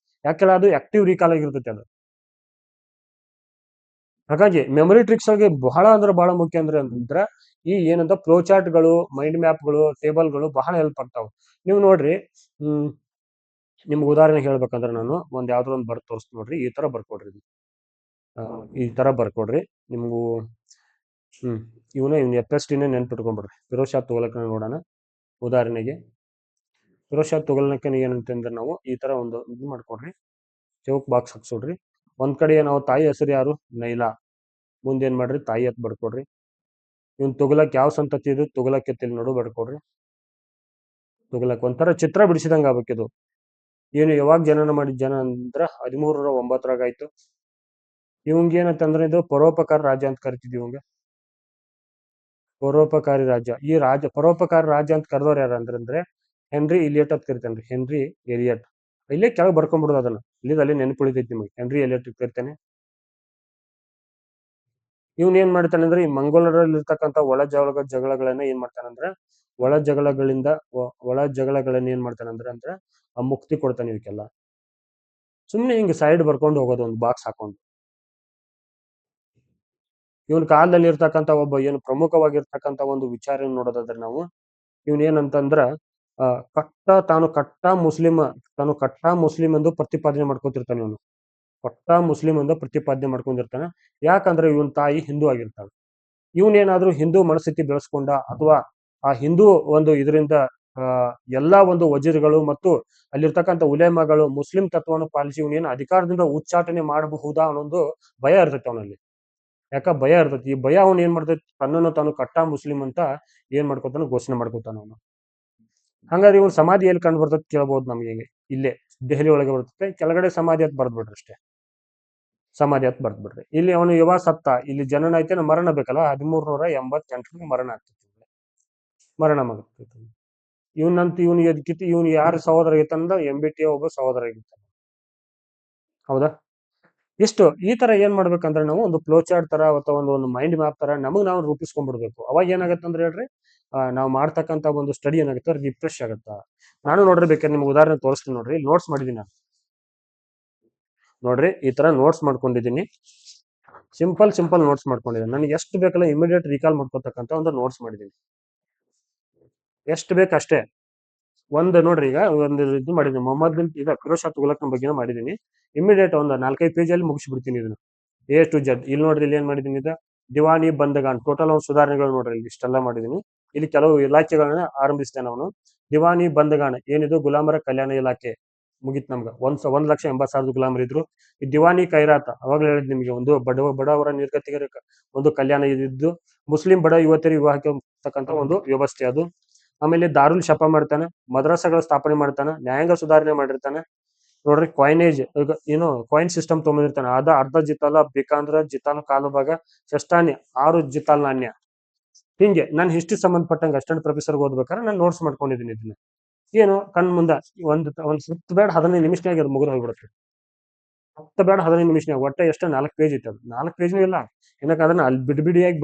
ಯಾಕೆಲ್ಲ ಅದು ಆಕ್ಟಿವ್ ರೀಕಾಲ್ ಆಗಿರ್ತೈತಿ ಅದು. ಹಾಗಾಗಿ ಮೆಮೊರಿ ಟ್ರಿಕ್ಸ್ ಆಗಿ ಬಹಳ ಅಂದ್ರೆ ಬಹಳ ಮುಖ್ಯ ಅಂದ್ರೆ ಈ ಏನಂತ ಫ್ಲೋ ಚಾರ್ಟ್ಗಳು, ಮೈಂಡ್ ಮ್ಯಾಪ್ಗಳು, ಟೇಬಲ್ಗಳು ಬಹಳ ಹೆಲ್ಪ್ ಆಗ್ತಾವ. ನೀವು ನೋಡ್ರಿ, ಹ್ಮ್ ನಿಮ್ಗೆ ಉದಾಹರಣೆ ಹೇಳ್ಬೇಕಂದ್ರೆ ನಾನು ಯಾವ್ದಾದ್ರು ಒಂದು ಬರ್ದ್ ತೋರಿಸ್ತೀನಿ ನೋಡ್ರಿ. ಈ ತರ ಬರ್ಕೊಡ್ರಿ. ಈ ತರ ಬರ್ಕೊಡ್ರಿ ನಿಮ್ಗೂ. ಇವ್ನ ಎಫ್.ಎಸ್.ಟಿ ನೆನ್ಪಿಟ್ಕೊಂಡ್ಬಿಡ್ರಿ. ಫಿರೋಜ್ ಶಾ ತುಘಲಕ್ನ ನೋಡೋಣ. ಉದಾಹರಣೆಗೆ ಫಿರೋಜ್ ಶಾ ತುಘಲಕ್ನ ಏನಂತಂದ್ರೆ ನಾವು ಈ ತರ ಒಂದು ಇದು ಮಾಡ್ಕೊಡ್ರಿ. ಚೌಕ್ ಬಾಕ್ಸ್ ಹಾಕ್ಸೋಡ್ರಿ. ಒಂದ್ ಕಡೆ ನಾವು ತಾಯಿ ಹೆಸರು ಯಾರು? ನೈಲಾ. ಮುಂದೇನ್ ಮಾಡ್ರಿ? ತಾಯಿ ಹತ್ ಬರ್ಕೊಡ್ರಿ. ಇವ್ನ್ ತುಘಲಕ್ ಯಾವ ಸಂತತಿ ಇದು? ತುಘಲಕ್ ಎತ್ತಿಲ್ ನೋಡು ಬರ್ಕೊಡ್ರಿ. ತುಘಲಕ್ ಒಂಥರ ಚಿತ್ರ ಬಿಡಿಸಿದಂಗ ಆಗ್ಬೇಕಿದು. ಏನು ಯಾವಾಗ ಜನನ ಮಾಡಿದ ಜನ ಅಂದ್ರ 1309 ಆಯ್ತು. ಇವಂಗ ಏನಂತಂದ್ರೆ ಇದು ಪರೋಪಕಾರ ರಾಜ ಅಂತ ಕರಿತಿದ್ವಿ. ಇವಂಗ ಪರೋಪಕಾರಿ ರಾಜ. ಈ ಪರೋಪಕಾರಿ ರಾಜ ಅಂತ ಕರೆದವ್ರು ಯಾರು ಅಂದ್ರೆ ಹೆನ್ರಿ ಇಲಿಯಟ್ ಅಂತ ಕರಿತಾನ್ರಿ. Henry Elliott. ಇಲ್ಲೇ ಕೆಳಗೆ ಬರ್ಕೊಂಡ್ಬಿಡೋದು ಅದನ್ನ. ಅಲ್ಲಿ ನೆನಪುಳಿತೈತಿ ನಿಮಗೆ. Henry Elliott ಕರಿತಾನೆ. ಇವನ್ ಏನ್ ಮಾಡ್ತಾನೆ ಅಂದ್ರೆ ಈ ಮಂಗೋಲರಲ್ಲಿ ಇರ್ತಕ್ಕಂಥ ಜಗಳಗಳನ್ನ ಏನ್ ಮಾಡ್ತಾನಂದ್ರೆ ಒಳ ಜಗಳಗಳನ್ನ ಏನ್ ಮಾಡ್ತಾನಂದ್ರೆ ಆ ಮುಕ್ತಿ ಕೊಡ್ತಾನೆ ಇವಕ್ಕೆಲ್ಲ. ಸುಮ್ನೆ ಹಿಂಗ್ ಸೈಡ್ ಬರ್ಕೊಂಡು ಹೋಗೋದು ಒಂದು ಬಾಕ್ಸ್ ಹಾಕೊಂಡು. ಇವನ್ ಕಾಲದಲ್ಲಿ ಇರ್ತಕ್ಕಂಥ ಒಬ್ಬ ಏನು ಪ್ರಮುಖವಾಗಿರ್ತಕ್ಕಂಥ ಒಂದು ವಿಚಾರ ನೋಡೋದಾದ್ರೆ ನಾವು ಇವನ್ ಏನಂತಂದ್ರ ತಾನು ಕಟ್ಟ ಮುಸ್ಲಿಂ ಎಂದು ಪ್ರತಿಪಾದನೆ ಮಾಡ್ಕೊತಿರ್ತಾನೆ. ಇವನು ಕಟ್ಟ ಮುಸ್ಲಿಂ ಎಂದು ಪ್ರತಿಪಾದನೆ ಮಾಡ್ಕೊಂಡಿರ್ತಾನೆ. ಯಾಕಂದ್ರೆ ಇವನ್ ತಾಯಿ ಹಿಂದೂ ಆಗಿರ್ತಾಳೆ. ಇವನೇನಾದ್ರೂ ಹಿಂದೂ ಮನಸ್ಥಿತಿ ಬೆಳೆಸ್ಕೊಂಡ ಅಥವಾ ಆ ಹಿಂದೂ ಒಂದು ಇದರಿಂದ ಎಲ್ಲಾ ಒಂದು ವಜೀರ್ಗಳು ಮತ್ತು ಅಲ್ಲಿರ್ತಕ್ಕಂಥ ಉಲೇಮಗಳು ಮುಸ್ಲಿಂ ತತ್ವವನ್ನು ಪಾಲಿಸಿ ಇವನೇನು ಅಧಿಕಾರದಿಂದ ಉಚ್ಚಾಟನೆ ಮಾಡಬಹುದಾ ಅನ್ನೊಂದು ಭಯ ಇರ್ತೈತೆ ಅವನಲ್ಲಿ. ಭಯ ಇರ್ತೈತಿ. ಈ ಭಯ ಅವನು ಏನ್ ಮಾಡ್ತೈತಿ, ತನ್ನನ್ನು ತಾನು ಕಟ್ಟಾ ಮುಸ್ಲಿಂ ಅಂತ ಏನ್ ಮಾಡ್ಕೊತಾನ, ಘೋಷಣೆ ಮಾಡ್ಕೊತಾನ ಅವನು. ಹಂಗಾದ್ರೆ ಇವನ್ ಸಮಾಧಿ ಎಲ್ಲಿ ಕಂಡು ಬರ್ತೈತಿ ಕೇಳ್ಬೋದು ನಮ್ಗೆ. ಇಲ್ಲಿ ದೆಹಲಿ ಒಳಗೆ ಬರ್ತೈತೆ. ಕೆಳಗಡೆ ಸಮಾಧಿ ಅಂತ ಬರ್ದ್ಬಿಡ್ರಿ ಅಷ್ಟೇ. ಸಮಾಧಿ ಅಂತ ಬರ್ದ್ಬಿಡ್ರಿ. ಇಲ್ಲಿ ಅವನು ಯಾವಾಗ ಸತ್ತ, ಇಲ್ಲಿ ಜನನ ಐತೆ ಮರಣ ಬೇಕಲ್ಲ. 1388 ಮರಣ ಆಗ್ತೈತಿ. ಮರಣ ಮಾಡ್ತೈತಿ. ಇವನ್ ಯಾರ ಸಹೋದರ ಆಗಿತ್ತಂದ್ರ MBT ಒಬ್ಬ ಸಹೋದರ ಆಗಿರ್ತಾನೆ. ಹೌದಾ? ಇಷ್ಟು ಈ ತರ ಏನ್ ಮಾಡ್ಬೇಕಂದ್ರೆ ನಾವು ಒಂದು ಫ್ಲೋ ಚಾರ್ಟ್ ತರ ಅಥವಾ ಒಂದು ಮೈಂಡ್ ಮ್ಯಾಪ್ ತರ ನಮಗ್ ನಾವು ರೂಪಿಸ್ಕೊಂಡ್ಬಿಡ್ಬೇಕು. ಅವಾಗ ಏನಾಗತ್ತೆ ಅಂದ್ರೆ ಹೇಳ್ರಿ, ನಾವು ಮಾಡ್ತಕ್ಕಂತ ಒಂದು ಸ್ಟಡಿ ಏನಾಗುತ್ತೆ ರಿಫ್ರೆಶ್ ಆಗುತ್ತಾ. ನಾನು ನೋಡ್ರಿ ಬೇಕಾದ್ರೆ ನಿಮ್ಗೆ ಉದಾಹರಣೆ ತೋರಿಸ್ತೀನಿ ನೋಡ್ರಿ. ನೋಟ್ಸ್ ಮಾಡಿದೀನಿ ನಾನು. ನೋಡ್ರಿ, ಈ ತರ ನೋಟ್ಸ್ ಮಾಡ್ಕೊಂಡಿದೀನಿ. ಸಿಂಪಲ್ ನೋಟ್ಸ್ ಮಾಡ್ಕೊಂಡಿದ್ದೀನಿ. ನನಗೆ ಎಷ್ಟು ಬೇಕಲ್ಲ ಇಮಿಡಿಯೇಟ್ ರೀಕಾಲ್ ಮಾಡ್ಕೊತಕ್ಕಂತ ಒಂದು ನೋಟ್ಸ್ ಮಾಡಿದೀನಿ. ಎಷ್ಟು ಬೇಕಷ್ಟೇ. ನೋಡ್ರಿ, ಈಗ ಒಂದು ಇದು ಮಾಡಿದೀನಿ. ಫಿರೋಜ್ ಶಾ ತುಘಲಕ್ನ ಬಗ್ಗೆ ಮಾಡಿದೀನಿ. ಇಮಿಡಿಯೇಟ್ ಒಂದು 4-5 ಪೇಜಲ್ಲಿ ಮುಗಿಸ್ಬಿಡ್ತೀನಿ ಇದನ್ನು ಎ ಟು ಜೆಡ್. ಇಲ್ಲಿ ನೋಡ್ರಿ, ಇಲ್ಲಿ ಏನ್ ಮಾಡಿದೀನಿ ಇದು ದಿವಾನಿ ಬಂದಗಾನ್ ಟೋಟಲ್ ಒಂದು ಸುಧಾರಣೆಗಳು ನೋಡ್ರಿ, ಇಲ್ಲಿ ಇಷ್ಟೆಲ್ಲ ಮಾಡಿದೀನಿ. ಇಲ್ಲಿ ಕೆಲವು ಇಲಾಖೆಗಳನ್ನ ಆರಂಭಿಸ್ತೇನೆ. ಅವನು ದಿವಾನಿ ಬಂದಗಾನ್ ಏನಿದು ಗುಲಾಮರ ಕಲ್ಯಾಣ ಇಲಾಖೆ ಮುಗಿತ್ ನಮ್ಗೆ. 1,80,000 ಗುಲಾಮರು ಇದ್ರು. ಈ ದಿವಾನಿ ಖೈರಾತ್ ಅವಾಗಲೇ ಹೇಳಿದ್ ನಿಮ್ಗೆ, ಒಂದು ಬಡವರ ನಿರ್ಗತಿಕರ ಒಂದು ಕಲ್ಯಾಣ ಇದ್ದು ಮುಸ್ಲಿಂ ಬಡ ಯುವತಿಯರಿಗೆ ವಿವಾಹಕ್ಕೆ ತಕ್ಕಂತ ಒಂದು ವ್ಯವಸ್ಥೆ ಅದು. ಆಮೇಲೆ ದಾರುಲ್ ಶಫಾ ಮಾಡ್ತಾನೆ, ಮದ್ರಸಾಗಳ ಸ್ಥಾಪನೆ ಮಾಡ್ತಾನೆ, ನ್ಯಾಯಾಂಗ ಸುಧಾರಣೆ ಮಾಡಿರ್ತಾನೆ. ನೋಡ್ರಿ ಕಾಯಿನೇಜ್ ಏನು ಕಾಯಿನ್ ಸಿಸ್ಟಮ್ ತೊಗೊಂಡಿರ್ತಾನೆ. ಅದ ಅರ್ಧ ಜಿತಾಲ ಬೇಕಂದ್ರ ಜಿತಾಲ್ ಕಾಲು ಭಾಗ ಷಷ್ಟಾನಿ 6 ಜಿತಾಲ್ ನಾಣ್ಯ. ಹಿಂಗೆ ನಾನು ಹಿಸ್ಟ್ರಿ ಸಂಬಂಧಪಟ್ಟಂಗೆ ಅಸಿಸ್ಟೆಂಟ್ ಪ್ರೊಫೆಸರ್ ಓದ್ಬೇಕಾದ್ರೆ ನಾನು ನೋಟ್ಸ್ ಮಾಡ್ಕೊಂಡಿದ್ದೀನಿ ಇದನ್ನ. ಏನು ಕಣ್ ಮುಂದ ಒಂದ್ 10 ಬೇಡ 15 ನಿಮಿಷನಾಗ ಅದು ಮುಗಿದು ಹೋಗ್ಬಿಡುತ್ತೆ. 10 ಬೇಡ 15 ನಿಮಿಷನಾಗ ಒಟ್ಟೆ ಎಷ್ಟು 4 ಪೇಜ್ ಇತ್ತು. ಅದು 4 ಪೇಜ್ನೂ ಇಲ್ಲ, ಏನಕ್ಕೆ ಅದನ್ನ ಅಲ್ಲಿ ಬಿಡಿಬಿಡಿಯಾಗಿ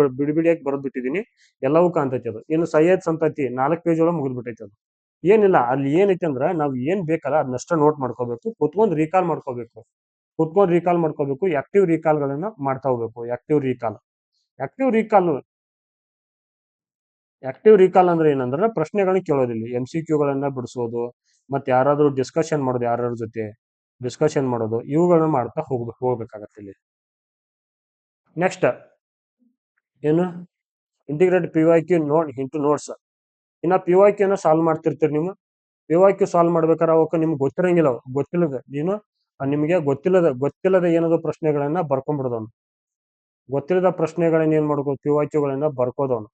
ಬರೆದ್ ಬಿಟ್ಟಿದೀನಿ. ಎಲ್ಲವೂ ಕಾಣ್ತೈತಿ ಅದು. ಇನ್ನು ಸೈಯದ್ ಸಂತತಿ 4 ಪೇಜ್ ಒಳಗೆ ಮುಗಿದ್ಬಿಟ್ಟೈತಿ ಅದು. ಏನಿಲ್ಲ ಅಲ್ಲಿ ಏನೈತಿ ಅಂದ್ರ ನಾವ್ ಏನ್ ಬೇಕಲ್ಲ ಅದನ್ನಷ್ಟ ನೋಟ್ ಮಾಡ್ಕೋಬೇಕು, ಕುತ್ಕೊಂಡ್ ರೀಕಾಲ್ ಮಾಡ್ಕೋಬೇಕು. ಆಕ್ಟಿವ್ ರೀಕಾಲ್ ಗಳನ್ನ ಮಾಡ್ತಾ ಹೋಗ್ಬೇಕು. ಆಕ್ಟಿವ್ ರೀಕಾಲ್ ಆಕ್ಟಿವ್ ರೀಕಾಲ್ ಅಂದ್ರೆ ಏನಂದ್ರೆ ಪ್ರಶ್ನೆಗಳನ್ನ ಕೇಳೋದಿಲ್ಲ, MCQ ಗಳನ್ನ ಬಿಡಿಸೋದು, ಮತ್ತೆ ಯಾರಾದ್ರೂ ಡಿಸ್ಕಷನ್ ಮಾಡೋದು, ಯಾರ್ಯಾರ ಜೊತೆ ಡಿಸ್ಕಷನ್ ಮಾಡೋದು, ಇವುಗಳನ್ನ ಮಾಡ್ತಾ ಹೋಗ್ಬೇಕಾಗತ್ತೆ ಇಲ್ಲಿ. ನೆಕ್ಸ್ಟ್ ಏನು ಇಂಟಿಗ್ರೇಟ್ PYQ ಇಂಟು ನೋಟ್ಸ್. ಇನ್ನ PYQ ನ ಸಾಲ್ವ್ ಮಾಡ್ತಿರ್ತೀರಿ ನೀವು. PYQ ಸಾಲ್ವ್ ಮಾಡ್ಬೇಕಾದ್ರೆ ಅವಕ್ಕೆ ನಿಮ್ಗೆ ಗೊತ್ತಿರಂಗಿಲ್ಲ, ನಿಮಗೆ ಗೊತ್ತಿಲ್ಲದ ಏನದು ಪ್ರಶ್ನೆಗಳನ್ನ ಬರ್ಕೊಂಡ್ಬಿಡೋದವನು. ಗೊತ್ತಿಲ್ಲದ ಪ್ರಶ್ನೆಗಳನ್ನ ಏನ್ ಮಾಡ್ಬೇಕು, PYQ ಗಳನ್ನ ಬರ್ಕೋದವನು.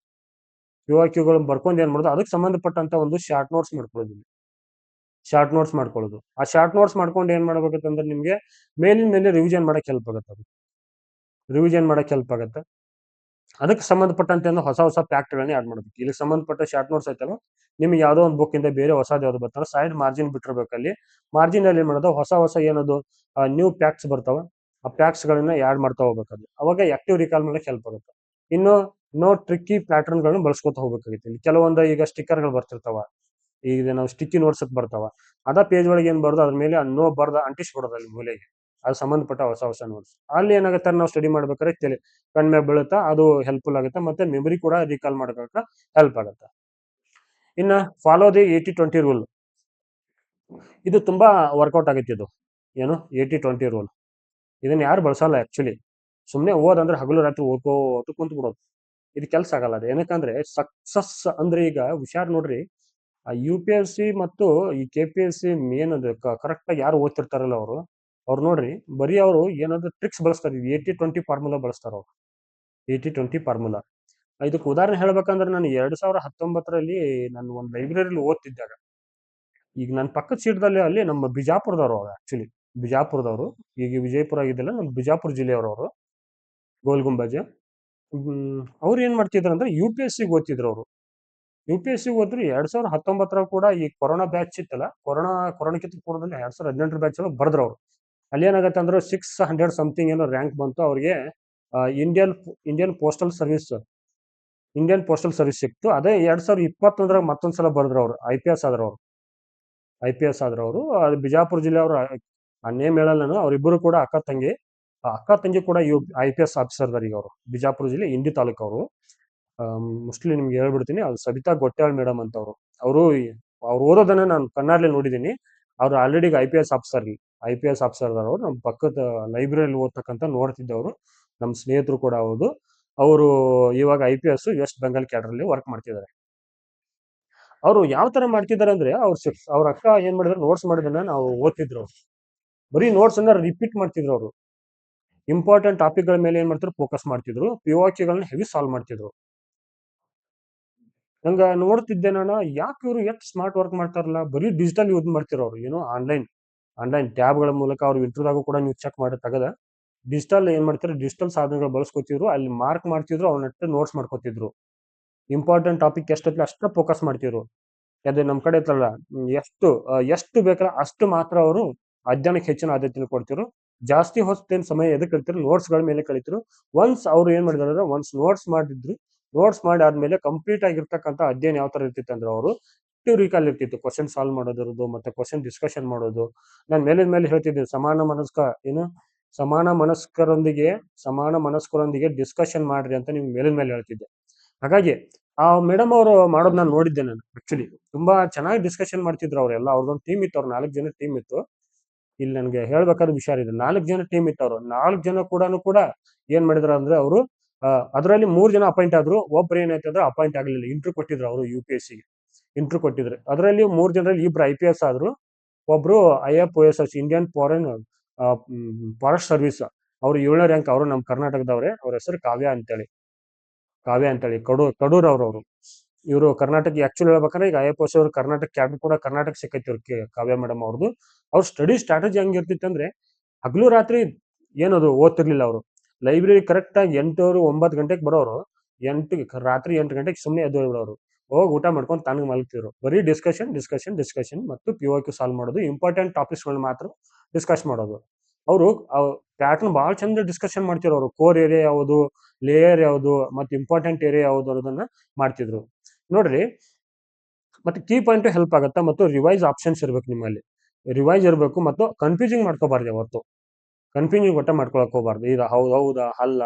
PYQ ಗಳನ್ನ ಬರ್ಕೊಂಡ್ ಏನ್ ಮಾಡೋದು, ಅದಕ್ಕೆ ಸಂಬಂಧಪಟ್ಟಂತ ಒಂದು ಶಾರ್ಟ್ ನೋಟ್ಸ್ ಮಾಡ್ಕೊಳ್ಳೋದು. ಆ ಶಾರ್ಟ್ ನೋಟ್ಸ್ ಮಾಡ್ಕೊಂಡು ಏನ್ ಮಾಡ್ಬೇಕಂತಂದ್ರೆ ನಿಮ್ಗೆ ಮೇಲಿನ ಮೇಲೆ ರಿವಿಷನ್ ಮಾಡಕ್ ಹೆಲ್ಪ್ ಆಗತ್ತೆ. ಅದಕ್ಕೆ ಸಂಬಂಧಪಟ್ಟಂತೆ ಹೊಸ ಫ್ಯಾಕ್ಟ್ಗಳನ್ನ ಆಡ್ ಮಾಡ್ಬೇಕು. ಇಲ್ಲಿ ಸಂಬಂಧಪಟ್ಟ ಶಾರ್ಟ್ ನೋಟ್ಸ್ ಐತಲ್ಲ, ನಿಮ್ಗೆ ಯಾವ್ದೋ ಒಂದು ಬುಕ್ ಇಂದ ಬೇರೆ ಹೊಸದು ಯಾವ್ದು ಬರ್ತಾವ, ಸೈಡ್ ಮಾರ್ಜಿನ್ ಬಿಟ್ಟಿರ್ಬೇಕು. ಅಲ್ಲಿ ಮಾರ್ಜಿನ್ ಅಲ್ಲಿ ಏನ್ ಮಾಡೋದು, ಹೊಸ ಏನದು ನ್ಯೂ ಪ್ಯಾಕ್ಸ್ ಬರ್ತಾವ, ಆ ಪ್ಯಾಕ್ಸ್ ಗಳನ್ನ ಆಡ್ ಮಾಡ್ತಾ ಹೋಗ್ಬೇಕಾದ್ರೆ ಅವಾಗ ಆಕ್ಟಿವ್ ರಿಕಾಲ್ ಮಾಡಕ್ಕೆ ಹೆಲ್ಪ್ ಆಗುತ್ತೆ. ಇನ್ನು ಟ್ರಿಕ್ಕಿ ಪ್ಯಾಟರ್ನ್ ಗಳನ್ನ ಬಳಸ್ಕೊತ ಹೋಗ್ಬೇಕಾಗಿತ್ತು. ಇಲ್ಲಿ ಕೆಲವೊಂದು ಈಗ ಸ್ಟಿಕ್ಕರ್ ಗಳು ಬರ್ತಿರ್ತಾವ, ಈಗ ನಾವು ಸ್ಟಿಕ್ಕಿ ನೋಟ್ಸ್ ಬರ್ತಾವ, ಅದ ಪೇಜ್ ಒಳಗೆ ಏನ್ ಬರ್ದು ಅದ್ರ ಮೇಲೆ ಬರ್ದ ಅಂಟಿಸ್ಬಿಡೋದು ಅಲ್ಲಿ ಮೂಲೆಗೆ. ಅದು ಸಂಬಂಧಪಟ್ಟ ಹೊಸ ನೋಟ್ಸ್ ಅಲ್ಲಿ ಏನಾಗುತ್ತೆ, ನಾವು ಸ್ಟಡಿ ಮಾಡ್ಬೇಕಾದ್ರೆ ಕಣ್ಮ್ಯಾಗ ಬೀಳುತ್ತಾ, ಅದು ಹೆಲ್ಪ್ಫುಲ್ ಆಗುತ್ತೆ. ಮತ್ತೆ ಮೆಮರಿ ಕೂಡ ರೀಕಾಲ್ ಮಾಡಬೇಕು, ಹೆಲ್ಪ್ ಆಗುತ್ತೆ. ಇನ್ನ ಫಾಲೋ ದಿ 80-20 ರೂಲ್, ಇದು ತುಂಬಾ ವರ್ಕೌಟ್ ಆಗೈತಿ. ಇದು ಏನು 80-20 ರೂಲ್, ಇದನ್ನ ಯಾರು ಬಳಸಲ್ಲ ಆಕ್ಚುಲಿ. ಸುಮ್ನೆ ಓದಂದ್ರೆ ಹಗಲು ರಾತ್ರಿ ಓದ್ಕೋತ ಕುಂತ ಬಿಡೋದು, ಇದು ಕೆಲ್ಸ ಆಗಲ್ಲ. ಅದು ಏನಕ್ಕಂದ್ರೆ ಸಕ್ಸಸ್ ಅಂದ್ರೆ ಈಗ ಹುಷಾರ್ ನೋಡ್ರಿ, ಆ UPSC ಮತ್ತು ಈ KPSC ಮೇನ್ ಅದು ಕರೆಕ್ಟ್ ಆಗಿ ಯಾರು ಓದ್ತಿರ್ತಾರಲ್ಲ ಅವ್ರು ನೋಡ್ರಿ, ಬರೀ ಅವರು ಏನಾದ್ರು ಟ್ರಿಕ್ಸ್ ಬಳಸ್ತಾರೆ. 80-20 ಫಾರ್ಮುಲಾ ಬಳಸ್ತಾರ ಅವ್ರು. 80-20 ಫಾರ್ಮುಲಾ. ಇದಕ್ಕೆ ಉದಾಹರಣೆ ಹೇಳ್ಬೇಕಂದ್ರೆ ನಾನು 2019ರಲ್ಲಿ ನಾನು ಒಂದು ಲೈಬ್ರರಿಲಿ ಓದ್ತಿದ್ದಾಗ, ಈಗ ನನ್ನ ಪಕ್ಕದ ಸೀಟ್ದಲ್ಲಿ ಅಲ್ಲಿ ನಮ್ಮ ಬಿಜಾಪುರದವರು, ಅವರು ಆಕ್ಚುಲಿ ಬಿಜಾಪುರದವರು, ಈಗ ವಿಜಯಪುರ ಆಗಿದ್ದಲ್ಲ, ನಮ್ಮ ಬಿಜಾಪುರ ಜಿಲ್ಲೆಯವರು, ಗೋಲ್ ಗುಂಬಜ್. ಅವ್ರು ಏನ್ ಮಾಡ್ತಿದ್ರು ಅಂದ್ರೆ UPSC ಓದ್ತಿದ್ರು ಅವರು. UPSC ಓದ್ರು 2019 ಕೂಡ ಈ ಕೊರೋನಾ ಬ್ಯಾಚ್ ಇತ್ತಲ್ಲ, ಕೊರೋನಾಕ್ಕಿಂತ ಪೂರ್ವದಲ್ಲಿ 2018 ಬ್ಯಾಚ್ ಬರ್ದ್ರು ಅವರು. ಅಲ್ಲಿ ಏನಾಗತ್ತೆ ಅಂದ್ರೆ 600 ಸಮಥಿಂಗ್ ಏನೋ ರ್ಯಾಂಕ್ ಬಂತು ಅವ್ರಿಗೆ. ಇಂಡಿಯನ್ ಪೋಸ್ಟಲ್ ಸರ್ವಿಸ್ ಸಿಕ್ತು. ಅದೇ 2021 ಮತ್ತೊಂದ್ಸಲ ಬರ್ದ್ರು ಅವರು, IPS ಆದ್ರು ಅವರು. ಅದು ಬಿಜಾಪುರ ಜಿಲ್ಲೆ ಅವರು. ಆ ನೇಮ್ ಹೇಳಲ್ಲ ನಾನು. ಅವರಿಬ್ಬರು ಕೂಡ ಅಕ್ಕ ತಂಗಿ ಕೂಡ IPS ಆಫೀಸರ್ ಈಗ ಅವರು. ಬಿಜಾಪುರ ಜಿಲ್ಲೆ ಇಂಡಿ ತಾಲೂಕು ಅವರು. ಮೋಸ್ಟ್ಲಿ ನಿಮ್ಗೆ ಹೇಳ್ಬಿಡ್ತೀನಿ, ಅದು ಸಬಿತಾ ಗೊಟ್ಯಾಳ್ ಮೇಡಮ್ ಅಂತ ಅವರು ಓದೋದನ್ನ ನಾನು ಕಣ್ಣಾರ್ಲಿ ನೋಡಿದೀನಿ. ಅವ್ರು ಆಲ್ರೆಡಿ IPS ಆಫೀಸರ್ ಅವರು. ನಮ್ಮ ಪಕ್ಕದ ಲೈಬ್ರರಿಯಲ್ಲಿ ಓದ್ತಕ್ಕಂತ ನೋಡ್ತಿದ್ದವರು, ನಮ್ಮ ಸ್ನೇಹಿತರು ಕೂಡ ಹೌದು. ಅವರು ಇವಾಗ IPS ವೆಸ್ಟ್ ಬೆಂಗಾಲ್ ಕ್ಯಾಡರ್ ಅಲ್ಲಿ ವರ್ಕ್ ಮಾಡ್ತಿದ್ದಾರೆ. ಅವರು ಯಾವ ತರ ಮಾಡ್ತಿದ್ದಾರೆ ಅಂದ್ರೆ, ಅವ್ರ ಅಕ್ಕ ಏನ್ ಮಾಡಿದ್ರು, ನೋಟ್ಸ್ ಮಾಡಿದನ್ನ ನಾವು ಓದ್ತಿದ್ರು. ಬರೀ ನೋಟ್ಸ್ ಅನ್ನ ರಿಪೀಟ್ ಮಾಡ್ತಿದ್ರು ಅವರು. ಇಂಪಾರ್ಟೆಂಟ್ ಟಾಪಿಕ್ ಗಳ ಮೇಲೆ ಏನ್ ಮಾಡ್ತಿದ್ರು, ಫೋಕಸ್ ಮಾಡ್ತಿದ್ರು. PYQ ಗಳನ್ನ ಹೆವಿ ಸಾಲ್ವ್ ಮಾಡ್ತಿದ್ರು. ನಂಗ ನೋಡ್ತಿದ್ದೆ ನಾನು, ಯಾಕೆ ಇವರು ಎಷ್ಟು ಸ್ಮಾರ್ಟ್ ವರ್ಕ್ ಮಾಡ್ತಾರಲ್ಲ, ಬರೀ ಡಿಜಿಟಲ್ ಯೂಸ್ ಮಾಡ್ತಿರೋ ಅವ್ರು. ಏನೋ ಆನ್ಲೈನ್ ಟ್ಯಾಬ್ ಗಳ ಮೂಲಕ ಅವ್ರು ಇಂಟರ್ವ್ಯೂದಾಗೂ ಕೂಡ ನೀವು ಚೆಕ್ ಮಾಡಿ ತಗದ ಡಿಜಿಟಲ್ ಸಾಧನಗಳು ಬಳಸ್ಕೊತಿದ್ರು. ಅಲ್ಲಿ ಮಾರ್ಕ್ ಮಾಡ್ತಿದ್ರು, ಅವನ್ನಟ್ಟು ನೋಟ್ಸ್ ಮಾಡ್ಕೊತಿದ್ರು. ಇಂಪಾರ್ಟೆಂಟ್ ಟಾಪಿಕ್ ಎಷ್ಟೈತಿ ಅಷ್ಟ ಫೋಕಸ್ ಮಾಡ್ತಿದ್ರು. ಅದೇ ನಮ್ ಕಡೆ ಇತ್ತಲ್ಲ, ಎಷ್ಟು ಬೇಕಲ್ಲ ಅಷ್ಟು ಮಾತ್ರ ಅವರು ಅಧ್ಯಯನಕ್ಕೆ ಹೆಚ್ಚಿನ ಆದ್ಯತೆ ಕೊಡ್ತಿರು. ಜಾಸ್ತಿ ಹೊತ್ತೇನ್ ಸಮಯ ಎದಕ್ಕೆ ಕಳಿತಿರು, ನೋಟ್ಸ್ ಗಳ ಮೇಲೆ ಕಳಿತಿರು. ಒನ್ಸ್ ಅವ್ರು ಏನ್ ಮಾಡಿದಾರೆ, ಒನ್ಸ್ ನೋಟ್ಸ್ ಮಾಡಿ ಆದ್ಮೇಲೆ ಕಂಪ್ಲೀಟ್ ಆಗಿರ್ತಕ್ಕಂಥ ಅಧ್ಯಯನ ಯಾವ ತರ ಇರ್ತಿತ್ತು ಅಂದ್ರೆ, ಅವರು ಆಕ್ಟಿವ್ ರೀಕಾಲ್ ಇರ್ತಿತ್ತು. ಕ್ವಶನ್ ಸಾಲ್ವ್ ಮಾಡೋದಿರೋದು, ಮತ್ತೆ ಕ್ವಶನ್ ಡಿಸ್ಕಷನ್ ಮಾಡೋದು. ನಾನು ಮೇಲೆ ಹೇಳ್ತಿದ್ದೀನಿ, ಸಮಾನ ಮನಸ್ಕರೊಂದಿಗೆ ಡಿಸ್ಕಷನ್ ಮಾಡ್ರಿ ಅಂತ ನಿಮ್ಗೆ ಮೇಲೆ ಹೇಳ್ತಿದ್ದೆ. ಹಾಗಾಗಿ ಆ ಮೇಡಮ್ ಅವರು ಮಾಡೋದು ನಾನು ನೋಡಿದ್ದೆ. ನಾನು ಆಕ್ಚುಲಿ ತುಂಬಾ ಚೆನ್ನಾಗಿ ಡಿಸ್ಕಷನ್ ಮಾಡ್ತಿದ್ರು ಅವರೆಲ್ಲ. ಅವ್ರದೊಂದು ಟೀಮ್ ಇತ್ತು, ಅವ್ರ 4 ಜನ ಟೀಮ್ ಇತ್ತು. ಇಲ್ಲಿ ನನಗೆ ಹೇಳ್ಬೇಕಾದ್ರೆ ಹುಷಾರಿದೆ. 4 ಜನ ಟೀಮ್ ಇತ್ತವ್ರು. 4 ಜನ ಕೂಡ ಏನ್ ಮಾಡಿದ್ರು ಅಂದ್ರೆ ಅವರು ಅದರಲ್ಲಿ 3 ಜನ ಅಪಾಯಿಂಟ್ ಆದ್ರು. ಒಬ್ರು ಏನಾಯ್ತಂದ್ರೆ ಅಪಾಯಿಂಟ್ ಆಗಲಿಲ್ಲ. ಇಂಟರ್ವ್ಯೂ ಕೊಟ್ಟಿದ್ರು ಅವರು UPSC ಗೆ ಇಂಟರ್ವ್ಯೂ ಕೊಟ್ಟಿದ್ರು. ಅದರಲ್ಲಿ 3 ಜನರಲ್ಲಿ ಇಬ್ರು IPS ಆದ್ರು. ಒಬ್ರು IFOSS ಇಂಡಿಯನ್ ಫಾರೆಸ್ಟ್ ಸರ್ವಿಸ್. ಅವ್ರು 7ನೇ ರ್ಯಾಂಕ್. ಅವರು ನಮ್ಮ ಕರ್ನಾಟಕದವ್ರೆ. ಅವ್ರ ಹೆಸರು ಕಾವ್ಯ ಅಂತೇಳಿ ಕಡೂರ್ ಅವ್ರವ್ರು. ಇವರು ಕರ್ನಾಟಕ ಆಕ್ಚುಲಿ ಹೇಳ್ಬೇಕಂದ್ರೆ ಈಗ IFOS ಅವರು ಕರ್ನಾಟಕ ಕ್ಯಾಡರ್ ಕೂಡ ಕರ್ನಾಟಕ ಸಿಕ್ಕೈತಿ ಇವ್ರಿಗೆ, ಕಾವ್ಯ ಮೇಡಮ್ ಅವ್ರದ್ದು. ಅವ್ರ ಸ್ಟಡಿ ಸ್ಟ್ರಾಟಜಿ ಹೆಂಗಿರ್ತಿತ್ತು ಅಂದ್ರೆ ಹಗಲು ರಾತ್ರಿ ಏನದು ಓದ್ತಿರ್ಲಿಲ್ಲ ಅವರು. ಲೈಬ್ರರಿ ಕರೆಕ್ಟ್ ಆಗಿ 8 9 ಗಂಟೆಗೆ ಬರೋರು. ರಾತ್ರಿ 8 ಗಂಟೆಗೆ ಸುಮ್ಮನೆ ಎದ್ದು ಬಿಡೋರು. ಹೋಗಿ ಊಟ ಮಾಡ್ಕೊಂಡು ತನಗೆ ಮಲಗ್ತಿದ್ರು. ಬರೀ ಡಿಸ್ಕಷನ್ ಮತ್ತು POQ ಸಾಲ್ವ್ ಮಾಡೋದು. ಇಂಪಾರ್ಟೆಂಟ್ ಟಾಪಿಕ್ಸ್ಗಳನ್ನ ಮಾತ್ರ ಡಿಸ್ಕಸ್ ಮಾಡೋದು. ಅವರು ಪ್ಯಾಟರ್ನ್ ಬಹಳ ಚಂದ ಡಿಸ್ಕಷನ್ ಮಾಡ್ತಿದ್ರು. ಅವರು ಕೋರ್ ಏರಿಯಾ ಯಾವುದು, ಲೇಯರ್ ಯಾವುದು, ಮತ್ತು ಇಂಪಾರ್ಟೆಂಟ್ ಏರಿಯಾ ಯಾವುದು ಅನ್ನೋದನ್ನ ಮಾಡ್ತಿದ್ರು ನೋಡ್ರಿ. ಮತ್ತೆ ಕೀ ಪಾಯಿಂಟ್ ಹೆಲ್ಪ್ ಆಗುತ್ತಾ, ಮತ್ತು ರಿವೈಸ್ ಆಪ್ಷನ್ಸ್ ಇರ್ಬೇಕು ನಿಮ್ಮಲ್ಲಿ. ರಿವೈಸ್ ಇರಬೇಕು ಮತ್ತು ಕನ್ಫ್ಯೂಸಿಂಗ್ ಮಾಡ್ಕೋಬಾರ್ದು. ಯಾವತ್ತು ಕನ್ಫ್ಯೂಸಿಂಗ್ ಒಟ್ಟ ಮಾಡ್ಕೊಳಕ್ ಹೋಗ್ಬಾರ್ದು. ಇದು ಹೌದಾ ಅಲ್ಲ